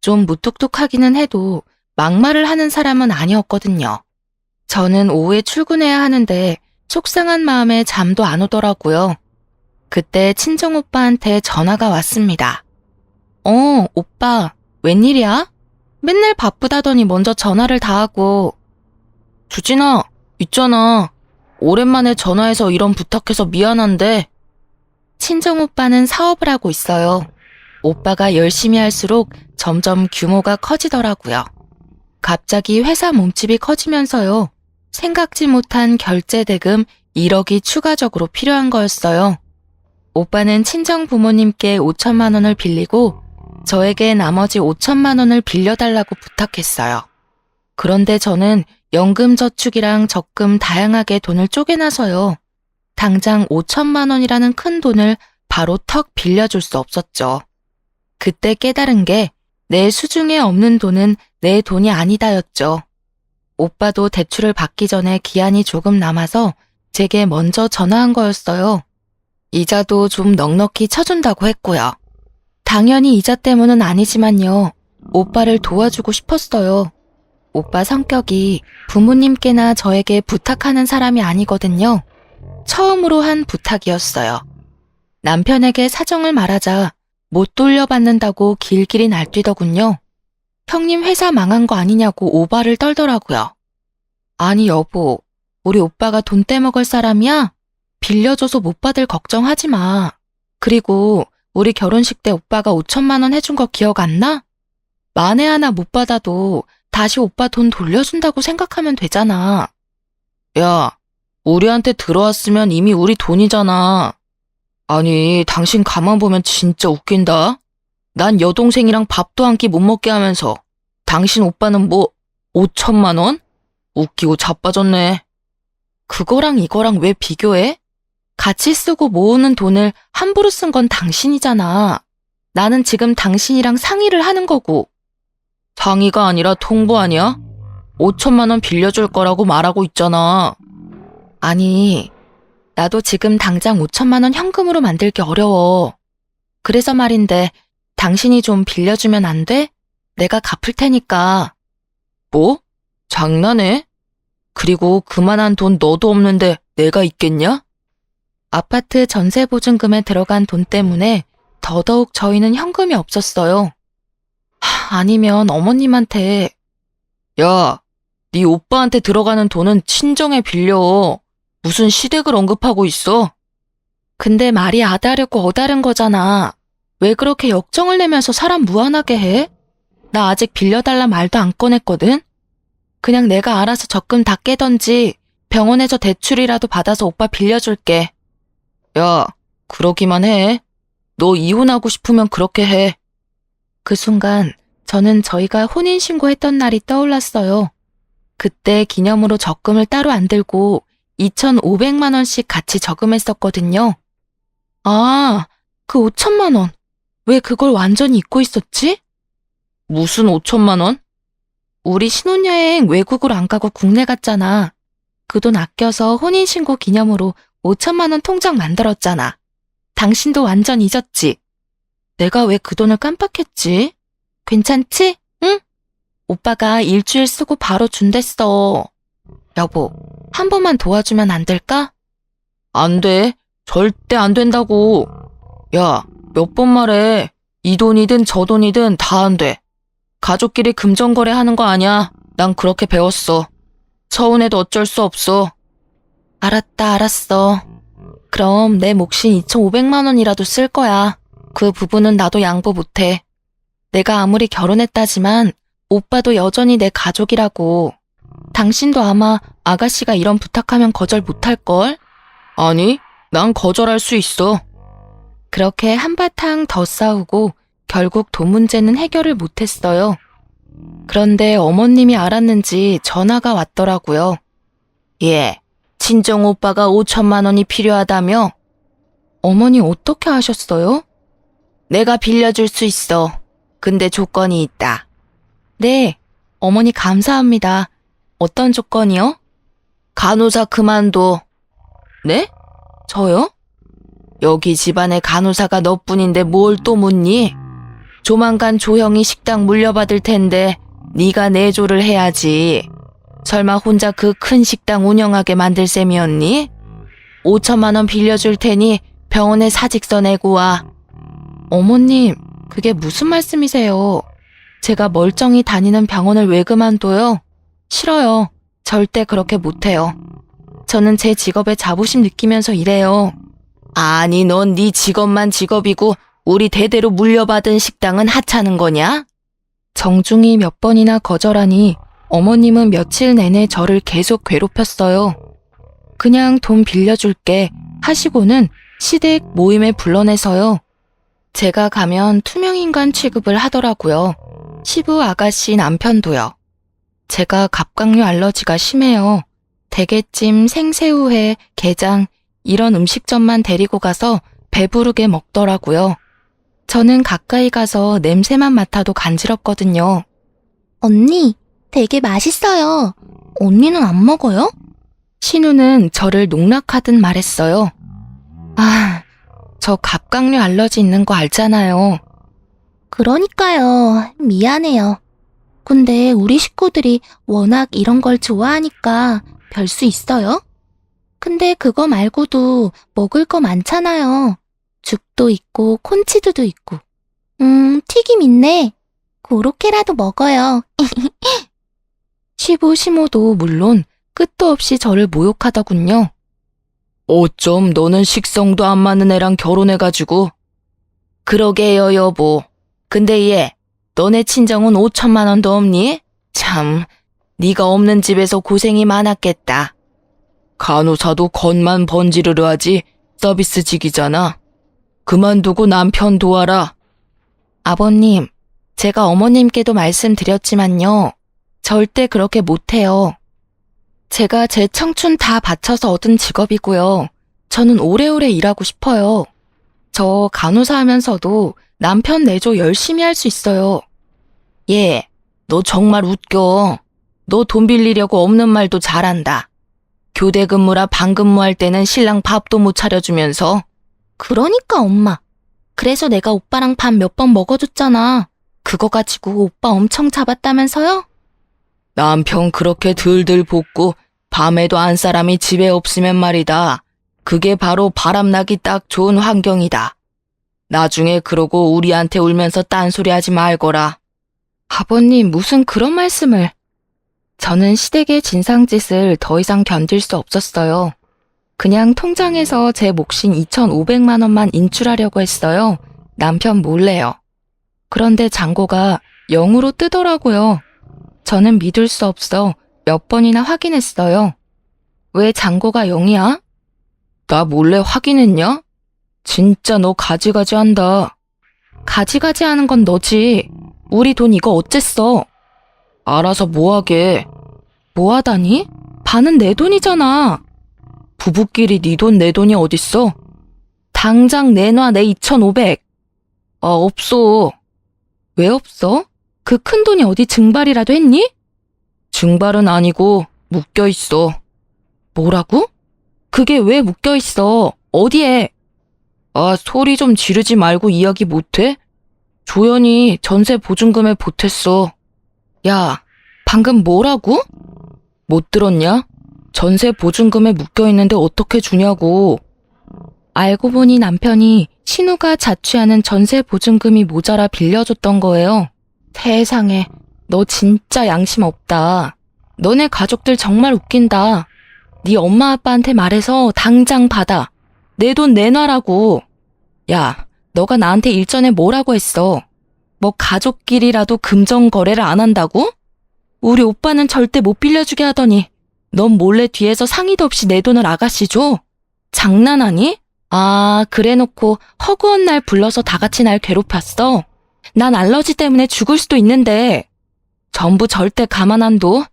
좀 무뚝뚝하기는 해도 막말을 하는 사람은 아니었거든요. 저는 오후에 출근해야 하는데 속상한 마음에 잠도 안 오더라고요. 그때 친정 오빠한테 전화가 왔습니다. 오빠, 웬일이야? 맨날 바쁘다더니 먼저 전화를 다 하고. 주진아, 있잖아. 오랜만에 전화해서 이런 부탁해서 미안한데. 친정 오빠는 사업을 하고 있어요. 오빠가 열심히 할수록 점점 규모가 커지더라고요. 갑자기 회사 몸집이 커지면서요. 생각지 못한 결제 대금 1억이 추가적으로 필요한 거였어요. 오빠는 친정 부모님께 5천만 원을 빌리고 저에게 나머지 5천만 원을 빌려달라고 부탁했어요. 그런데 저는 연금저축이랑 적금 다양하게 돈을 쪼개놔서요. 당장 5천만 원이라는 큰 돈을 바로 턱 빌려줄 수 없었죠. 그때 깨달은 게 내 수중에 없는 돈은 내 돈이 아니다였죠. 오빠도 대출을 받기 전에 기한이 조금 남아서 제게 먼저 전화한 거였어요. 이자도 좀 넉넉히 쳐준다고 했고요. 당연히 이자 때문은 아니지만요. 오빠를 도와주고 싶었어요. 오빠 성격이 부모님께나 저에게 부탁하는 사람이 아니거든요. 처음으로 한 부탁이었어요. 남편에게 사정을 말하자 못 돌려받는다고 길길이 날뛰더군요. 형님 회사 망한 거 아니냐고 오바를 떨더라고요. 아니 여보, 우리 오빠가 돈 떼먹을 사람이야? 빌려줘서 못 받을 걱정하지 마. 그리고 우리 결혼식 때 오빠가 5천만 원 해준 거 기억 안 나? 만에 하나 못 받아도 다시 오빠 돈 돌려준다고 생각하면 되잖아. 야, 우리한테 들어왔으면 이미 우리 돈이잖아. 아니, 당신 가만 보면 진짜 웃긴다. 난 여동생이랑 밥도 한 끼 못 먹게 하면서 당신 오빠는 뭐 5천만 원? 웃기고 자빠졌네. 그거랑 이거랑 왜 비교해? 같이 쓰고 모으는 돈을 함부로 쓴 건 당신이잖아. 나는 지금 당신이랑 상의를 하는 거고. 상의가 아니라 통보 아니야? 5천만 원 빌려줄 거라고 말하고 있잖아. 아니, 나도 지금 당장 5천만 원 현금으로 만들기 어려워. 그래서 말인데 당신이 좀 빌려주면 안 돼? 내가 갚을 테니까. 뭐? 장난해? 그리고 그만한 돈 너도 없는데 내가 있겠냐? 아파트 전세 보증금에 들어간 돈 때문에 더더욱 저희는 현금이 없었어요. 아니면 어머님한테. 야, 네 오빠한테 들어가는 돈은 친정에 빌려. 무슨 시댁을 언급하고 있어? 근데 말이 아다르고 어다른 거잖아. 왜 그렇게 역정을 내면서 사람 무안하게 해? 나 아직 빌려달라 말도 안 꺼냈거든? 그냥 내가 알아서 적금 다 깨던지 병원에서 대출이라도 받아서 오빠 빌려줄게. 야, 그러기만 해. 너 이혼하고 싶으면 그렇게 해. 그 순간 저는 저희가 혼인신고했던 날이 떠올랐어요. 그때 기념으로 적금을 따로 안 들고 2,500만 원씩 같이 저금했었거든요. 아, 그 5천만 원. 왜 그걸 완전히 잊고 있었지? 무슨 5천만 원? 우리 신혼여행 외국으로 안 가고 국내 갔잖아. 그 돈 아껴서 혼인신고 기념으로 5천만 원 통장 만들었잖아. 당신도 완전 잊었지? 내가 왜 그 돈을 깜빡했지? 괜찮지? 응? 오빠가 일주일 쓰고 바로 준댔어. 여보, 한 번만 도와주면 안 될까? 안 돼. 절대 안 된다고. 야, 몇 번 말해. 이 돈이든 저 돈이든 다 안 돼. 가족끼리 금전거래 하는 거 아니야. 난 그렇게 배웠어. 서운해도 어쩔 수 없어. 알았다, 알았어. 그럼 내 몫인 2,500만 원이라도 쓸 거야. 그 부분은 나도 양보 못해. 내가 아무리 결혼했다지만 오빠도 여전히 내 가족이라고. 당신도 아마 아가씨가 이런 부탁하면 거절 못할걸? 아니, 난 거절할 수 있어. 그렇게 한바탕 더 싸우고 결국 돈 문제는 해결을 못했어요. 그런데 어머님이 알았는지 전화가 왔더라고요. 예, 친정 오빠가 5천만 원이 필요하다며? 어머니 어떻게 하셨어요? 내가 빌려줄 수 있어. 근데 조건이 있다. 네, 어머니 감사합니다. 어떤 조건이요? 간호사 그만둬. 네? 저요? 여기 집안에 간호사가 너뿐인데 뭘 또 묻니? 조만간 조형이 식당 물려받을 텐데 네가 내조를 해야지. 설마 혼자 그 큰 식당 운영하게 만들 셈이었니? 5천만 원 빌려줄 테니 병원에 사직서 내고 와. 어머님, 그게 무슨 말씀이세요? 제가 멀쩡히 다니는 병원을 왜 그만둬요? 싫어요. 절대 그렇게 못해요. 저는 제 직업에 자부심 느끼면서 일해요. 아니, 넌 네 직업만 직업이고 우리 대대로 물려받은 식당은 하찮은 거냐? 정중히 몇 번이나 거절하니 어머님은 며칠 내내 저를 계속 괴롭혔어요. 그냥 돈 빌려줄게 하시고는 시댁 모임에 불러내서요. 제가 가면 투명인간 취급을 하더라고요. 시부 아가씨 남편도요. 제가 갑각류 알러지가 심해요. 대게찜, 생새우회, 게장 이런 음식점만 데리고 가서 배부르게 먹더라고요. 저는 가까이 가서 냄새만 맡아도 간지럽거든요. 언니, 되게 맛있어요. 언니는 안 먹어요? 신우는 저를 농락하듯 말했어요. 아, 저 갑각류 알러지 있는 거 알잖아요. 그러니까요. 미안해요. 근데 우리 식구들이 워낙 이런 걸 좋아하니까 별 수 있어요? 근데 그거 말고도 먹을 거 많잖아요. 죽도 있고 콘치드도 있고. 튀김 있네. 그렇게라도 먹어요. 시부 시모도 물론 끝도 없이 저를 모욕하더군요. 어쩜 너는 식성도 안 맞는 애랑 결혼해가지고. 그러게요, 여보. 근데 얘, 너네 친정은 5천만 원도 없니? 참, 네가 없는 집에서 고생이 많았겠다. 간호사도 겉만 번지르르 하지 서비스직이잖아. 그만두고 남편 도와라. 아버님, 제가 어머님께도 말씀드렸지만요. 절대 그렇게 못해요. 제가 제 청춘 다 바쳐서 얻은 직업이고요. 저는 오래오래 일하고 싶어요. 저 간호사 하면서도 남편 내조 열심히 할 수 있어요. 얘, 너 정말 웃겨. 너 돈 빌리려고 없는 말도 잘한다. 교대 근무라 방 근무할 때는 신랑 밥도 못 차려주면서. 그러니까 엄마. 그래서 내가 오빠랑 밥 몇 번 먹어줬잖아. 그거 가지고 오빠 엄청 잡았다면서요? 남편 그렇게 들들 볶고 밤에도 안 사람이 집에 없으면 말이다. 그게 바로 바람나기 딱 좋은 환경이다. 나중에 그러고 우리한테 울면서 딴소리 하지 말거라. 아버님, 무슨 그런 말씀을. 저는 시댁의 진상짓을 더 이상 견딜 수 없었어요. 그냥 통장에서 제 몫인 2,500만 원만 인출하려고 했어요. 남편 몰래요. 그런데 잔고가 0으로 뜨더라고요. 저는 믿을 수 없어 몇 번이나 확인했어요. 왜 잔고가 0이야? 나 몰래 확인했냐? 진짜 너 가지가지 한다. 가지가지 하는 건 너지. 우리 돈 이거 어쨌어? 알아서 뭐하게. 뭐하다니? 반은 내 돈이잖아. 부부끼리 네 돈 내 돈이 어딨어? 당장 내놔 내 2,500. 아, 없어. 왜 없어? 그 큰 돈이 어디 증발이라도 했니? 증발은 아니고 묶여있어. 뭐라고? 그게 왜 묶여있어? 어디에? 아, 소리 좀 지르지 말고 이야기 못해? 조연이 전세 보증금에 보탰어. 야, 방금 뭐라고? 못 들었냐? 전세 보증금에 묶여있는데 어떻게 주냐고. 알고 보니 남편이 신우가 자취하는 전세 보증금이 모자라 빌려줬던 거예요. 세상에, 너 진짜 양심 없다. 너네 가족들 정말 웃긴다. 네 엄마 아빠한테 말해서 당장 받아. 내 돈 내놔라고. 야, 너가 나한테 일전에 뭐라고 했어? 뭐 가족끼리라도 금전 거래를 안 한다고? 우리 오빠는 절대 못 빌려주게 하더니 넌 몰래 뒤에서 상의도 없이 내 돈을 아가씨 줘? 장난하니? 아, 그래놓고 허구한 날 불러서 다 같이 날 괴롭혔어? 난 알러지 때문에 죽을 수도 있는데 전부 절대 가만 안 둬.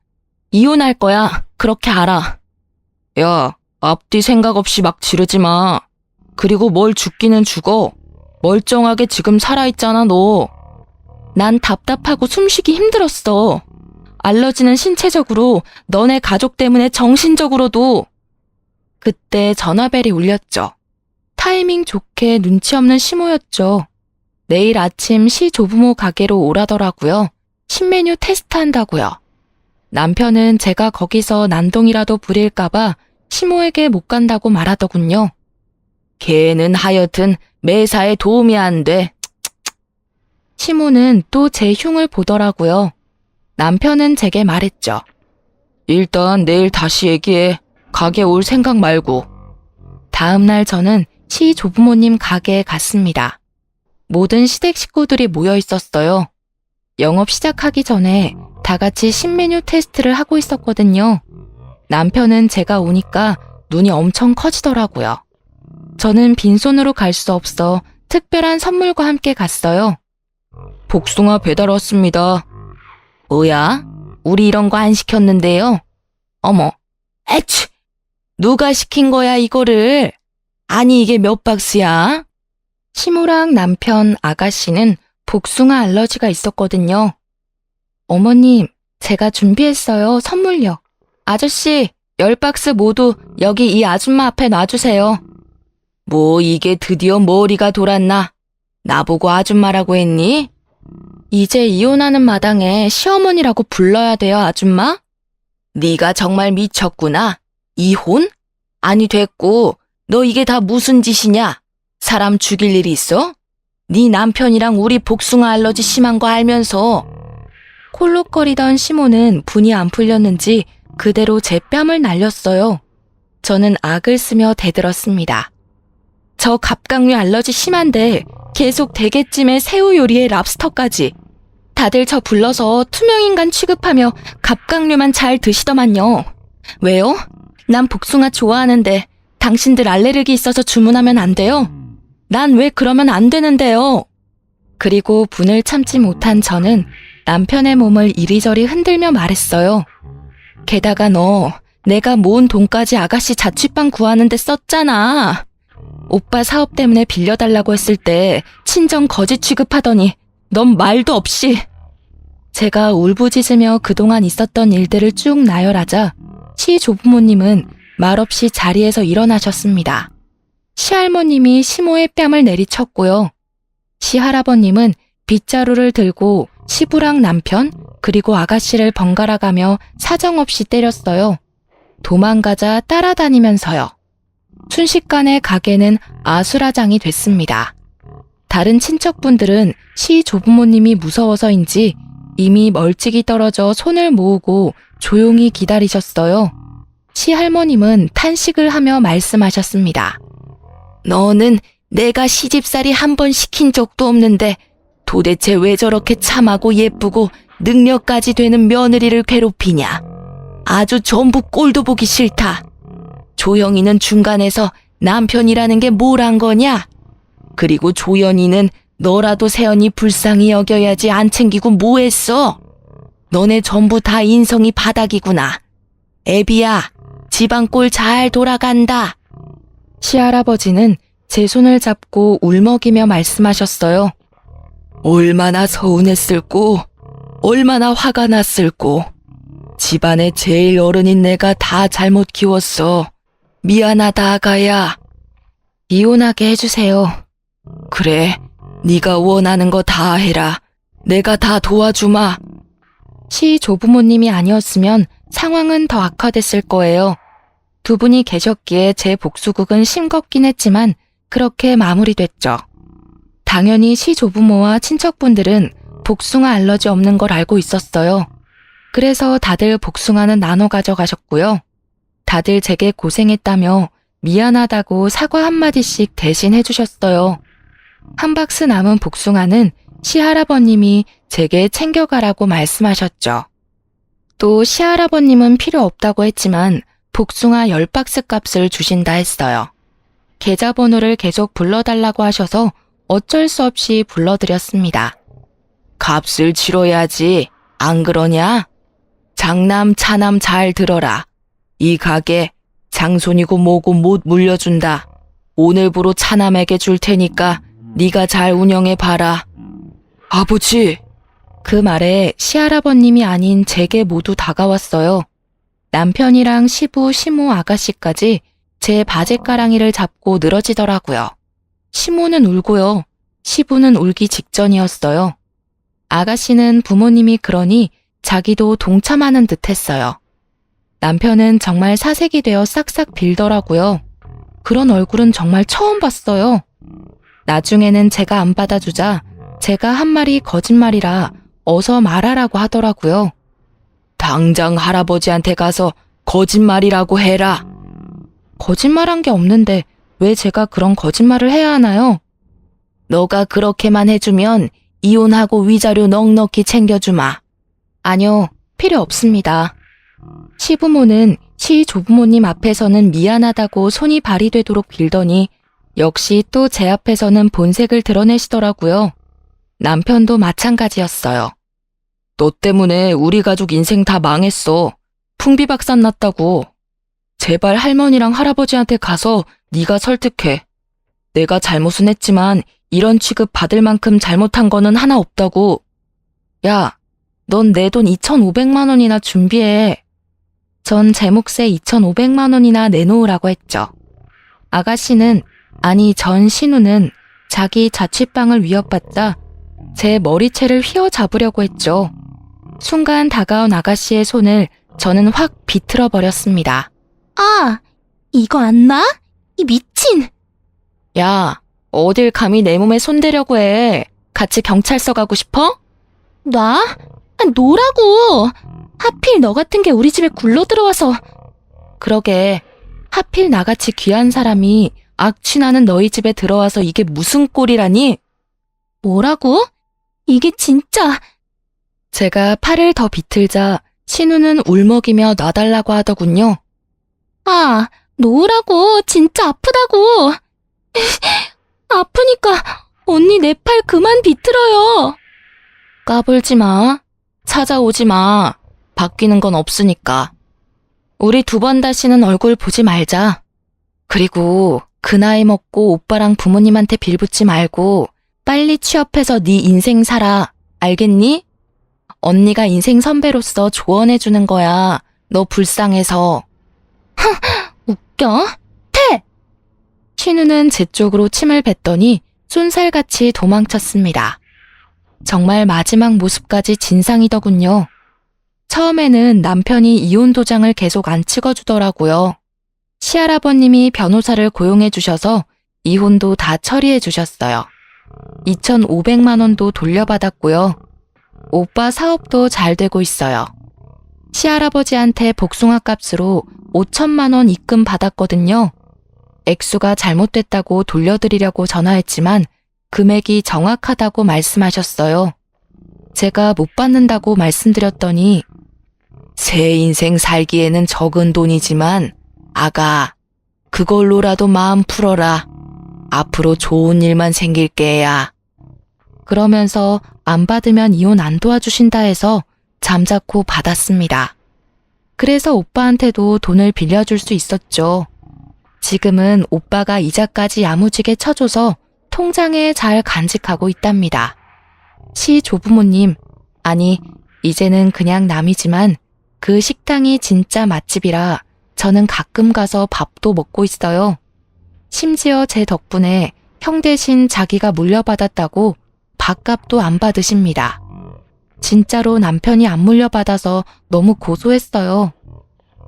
이혼할 거야. 그렇게 알아. 야, 앞뒤 생각 없이 막 지르지 마. 그리고 뭘 죽기는 죽어. 멀쩡하게 지금 살아있잖아, 너. 난 답답하고 숨쉬기 힘들었어. 알러지는 신체적으로, 너네 가족 때문에 정신적으로도. 그때 전화벨이 울렸죠. 타이밍 좋게 눈치 없는 시모였죠. 내일 아침 시 조부모 가게로 오라더라고요. 신메뉴 테스트한다고요. 남편은 제가 거기서 난동이라도 부릴까봐 시모에게 못 간다고 말하더군요. 걔는 하여튼 매사에 도움이 안 돼. 시모는 또 제 흉을 보더라고요. 남편은 제게 말했죠. 일단 내일 다시 얘기해. 가게 올 생각 말고. 다음 날 저는 시 조부모님 가게에 갔습니다. 모든 시댁 식구들이 모여 있었어요. 영업 시작하기 전에 다 같이 신메뉴 테스트를 하고 있었거든요. 남편은 제가 오니까 눈이 엄청 커지더라고요. 저는 빈손으로 갈 수 없어 특별한 선물과 함께 갔어요. 복숭아 배달 왔습니다. 뭐야? 우리 이런 거 안 시켰는데요? 어머, 에취! 누가 시킨 거야 이거를? 아니 이게 몇 박스야? 시모랑 남편 아가씨는 복숭아 알러지가 있었거든요. 어머님, 제가 준비했어요. 선물요. 아저씨, 10박스 모두 여기 이 아줌마 앞에 놔주세요. 뭐 이게 드디어 머리가 돌았나? 나보고 아줌마라고 했니? 이제 이혼하는 마당에 시어머니라고 불러야 돼요, 아줌마? 네가 정말 미쳤구나. 이혼? 아니 됐고, 너 이게 다 무슨 짓이냐? 사람 죽일 일이 있어? 네 남편이랑 우리 복숭아 알러지 심한 거 알면서. 콜록거리던 시모는 분이 안 풀렸는지 그대로 제 뺨을 날렸어요. 저는 악을 쓰며 대들었습니다. 저 갑각류 알러지 심한데 계속 대게찜에 새우 요리에 랍스터까지. 다들 저 불러서 투명인간 취급하며 갑각류만 잘 드시더만요. 왜요? 난 복숭아 좋아하는데 당신들 알레르기 있어서 주문하면 안 돼요? 난 왜 그러면 안 되는데요? 그리고 분을 참지 못한 저는 남편의 몸을 이리저리 흔들며 말했어요. 게다가 너 내가 모은 돈까지 아가씨 자취방 구하는데 썼잖아. 오빠 사업 때문에 빌려달라고 했을 때 친정 거지 취급하더니 넌 말도 없이. 제가 울부짖으며 그동안 있었던 일들을 쭉 나열하자 시 조부모님은 말없이 자리에서 일어나셨습니다. 시할머님이 시모의 뺨을 내리쳤고요. 시할아버님은 빗자루를 들고 시부랑 남편 그리고 아가씨를 번갈아 가며 사정없이 때렸어요. 도망가자 따라다니면서요. 순식간에 가게는 아수라장이 됐습니다. 다른 친척분들은 시 조부모님이 무서워서인지 이미 멀찍이 떨어져 손을 모으고 조용히 기다리셨어요. 시할머님은 탄식을 하며 말씀하셨습니다. 너는 내가 시집살이 한 번 시킨 적도 없는데 도대체 왜 저렇게 참하고 예쁘고 능력까지 되는 며느리를 괴롭히냐. 아주 전부 꼴도 보기 싫다. 조영이는 중간에서 남편이라는 게 뭘 한 거냐? 그리고 조연이는 너라도 세연이 불쌍히 여겨야지 안 챙기고 뭐 했어? 너네 전부 다 인성이 바닥이구나. 애비야, 집안 꼴 잘 돌아간다. 시할아버지는 제 손을 잡고 울먹이며 말씀하셨어요. 얼마나 서운했을꼬, 얼마나 화가 났을꼬. 집안의 제일 어른인 내가 다 잘못 키웠어. 미안하다 아가야. 이혼하게 해주세요. 그래, 네가 원하는 거 다 해라. 내가 다 도와주마. 시 조부모님이 아니었으면 상황은 더 악화됐을 거예요. 두 분이 계셨기에 제 복수극은 싱겁긴 했지만 그렇게 마무리됐죠. 당연히 시 조부모와 친척분들은 복숭아 알러지 없는 걸 알고 있었어요. 그래서 다들 복숭아는 나눠 가져가셨고요. 다들 제게 고생했다며 미안하다고 사과 한마디씩 대신 해주셨어요. 한 박스 남은 복숭아는 시할아버님이 제게 챙겨가라고 말씀하셨죠. 또 시할아버님은 필요 없다고 했지만 복숭아 10박스 값을 주신다 했어요. 계좌번호를 계속 불러달라고 하셔서 어쩔 수 없이 불러드렸습니다. 값을 치러야지. 안 그러냐? 장남 차남 잘 들어라. 이 가게 장손이고 뭐고 못 물려준다. 오늘부로 차남에게 줄 테니까 네가 잘 운영해 봐라. 아버지! 그 말에 시할아버님이 아닌 제게 모두 다가왔어요. 남편이랑 시부, 시모 아가씨까지 제 바지가랑이를 잡고 늘어지더라고요. 시모는 울고요. 시부는 울기 직전이었어요. 아가씨는 부모님이 그러니 자기도 동참하는 듯 했어요. 남편은 정말 사색이 되어 싹싹 빌더라고요. 그런 얼굴은 정말 처음 봤어요. 나중에는 제가 안 받아주자 제가 한 말이 거짓말이라 어서 말하라고 하더라고요. 당장 할아버지한테 가서 거짓말이라고 해라. 거짓말한 게 없는데 왜 제가 그런 거짓말을 해야 하나요? 너가 그렇게만 해주면 이혼하고 위자료 넉넉히 챙겨주마. 아니요, 필요 없습니다. 시부모는 시조부모님 앞에서는 미안하다고 손이 발이 되도록 빌더니 역시 또 제 앞에서는 본색을 드러내시더라고요. 남편도 마찬가지였어요. 너 때문에 우리 가족 인생 다 망했어. 풍비박산 났다고. 제발 할머니랑 할아버지한테 가서 네가 설득해. 내가 잘못은 했지만 이런 취급 받을 만큼 잘못한 거는 하나 없다고. 야, 넌 내 돈 2,500만 원이나 준비해. 전 제 몫에 2,500만 원이나 내놓으라고 했죠. 아가씨는, 아니 전 신우는 자기 자취방을 위협받자 제 머리채를 휘어잡으려고 했죠. 순간 다가온 아가씨의 손을 저는 확 비틀어 버렸습니다. 아, 이거 안 나? 이 미친! 야, 어딜 감히 내 몸에 손대려고 해. 같이 경찰서 가고 싶어? 나? 아, 노라고! 하필 너 같은 게 우리 집에 굴러 들어와서. 그러게, 하필 나같이 귀한 사람이 악취나는 너희 집에 들어와서 이게 무슨 꼴이라니? 뭐라고? 이게 진짜. 제가 팔을 더 비틀자 신우는 울먹이며 놔달라고 하더군요. 아, 놓으라고. 진짜 아프다고. 아프니까 언니 내 팔 그만 비틀어요. 까불지 마. 찾아오지 마. 바뀌는 건 없으니까. 우리 두 번 다시는 얼굴 보지 말자. 그리고 그 나이 먹고 오빠랑 부모님한테 빌붙지 말고 빨리 취업해서 네 인생 살아. 알겠니? 언니가 인생 선배로서 조언해주는 거야. 너 불쌍해서. 웃겨? 신우는 제 쪽으로 침을 뱉더니 쏜살같이 도망쳤습니다. 정말 마지막 모습까지 진상이더군요. 처음에는 남편이 이혼 도장을 계속 안 찍어주더라고요. 시할아버님이 변호사를 고용해 주셔서 이혼도 다 처리해 주셨어요. 2,500만 원도 돌려받았고요. 오빠 사업도 잘 되고 있어요. 시할아버지한테 복숭아 값으로 5천만 원 입금 받았거든요. 액수가 잘못됐다고 돌려드리려고 전화했지만 금액이 정확하다고 말씀하셨어요. 제가 못 받는다고 말씀드렸더니 새 인생 살기에는 적은 돈이지만 아가, 그걸로라도 마음 풀어라. 앞으로 좋은 일만 생길 게야. 그러면서 안 받으면 이혼 안 도와주신다 해서 잠자코 받았습니다. 그래서 오빠한테도 돈을 빌려줄 수 있었죠. 지금은 오빠가 이자까지 야무지게 쳐줘서 통장에 잘 간직하고 있답니다. 시 조부모님, 아니 이제는 그냥 남이지만 그 식당이 진짜 맛집이라 저는 가끔 가서 밥도 먹고 있어요. 심지어 제 덕분에 형 대신 자기가 물려받았다고 밥값도 안 받으십니다. 진짜로 남편이 안 물려받아서 너무 고소했어요.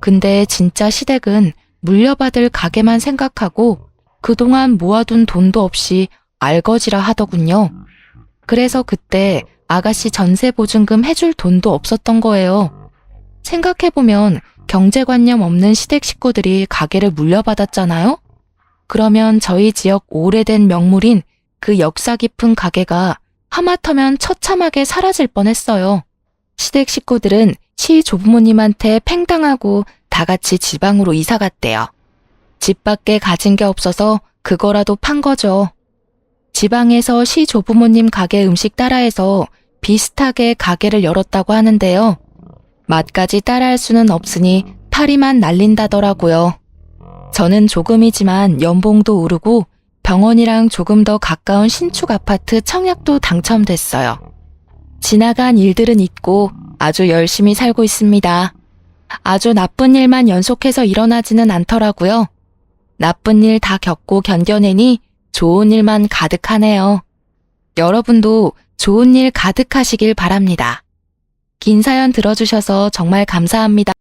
근데 진짜 시댁은 물려받을 가게만 생각하고 그동안 모아둔 돈도 없이 알거지라 하더군요. 그래서 그때 아가씨 전세보증금 해줄 돈도 없었던 거예요. 생각해보면 경제관념 없는 시댁 식구들이 가게를 물려받았잖아요? 그러면 저희 지역 오래된 명물인 그 역사 깊은 가게가 하마터면 처참하게 사라질 뻔했어요. 시댁 식구들은 시 조부모님한테 팽당하고 다 같이 지방으로 이사 갔대요. 집 밖에 가진 게 없어서 그거라도 판 거죠. 지방에서 시 조부모님 가게 음식 따라해서 비슷하게 가게를 열었다고 하는데요. 맛까지 따라할 수는 없으니 파리만 날린다더라고요. 저는 조금이지만 연봉도 오르고 병원이랑 조금 더 가까운 신축 아파트 청약도 당첨됐어요. 지나간 일들은 잊고 아주 열심히 살고 있습니다. 아주 나쁜 일만 연속해서 일어나지는 않더라고요. 나쁜 일 다 겪고 견뎌내니 좋은 일만 가득하네요. 여러분도 좋은 일 가득하시길 바랍니다. 긴 사연 들어주셔서 정말 감사합니다.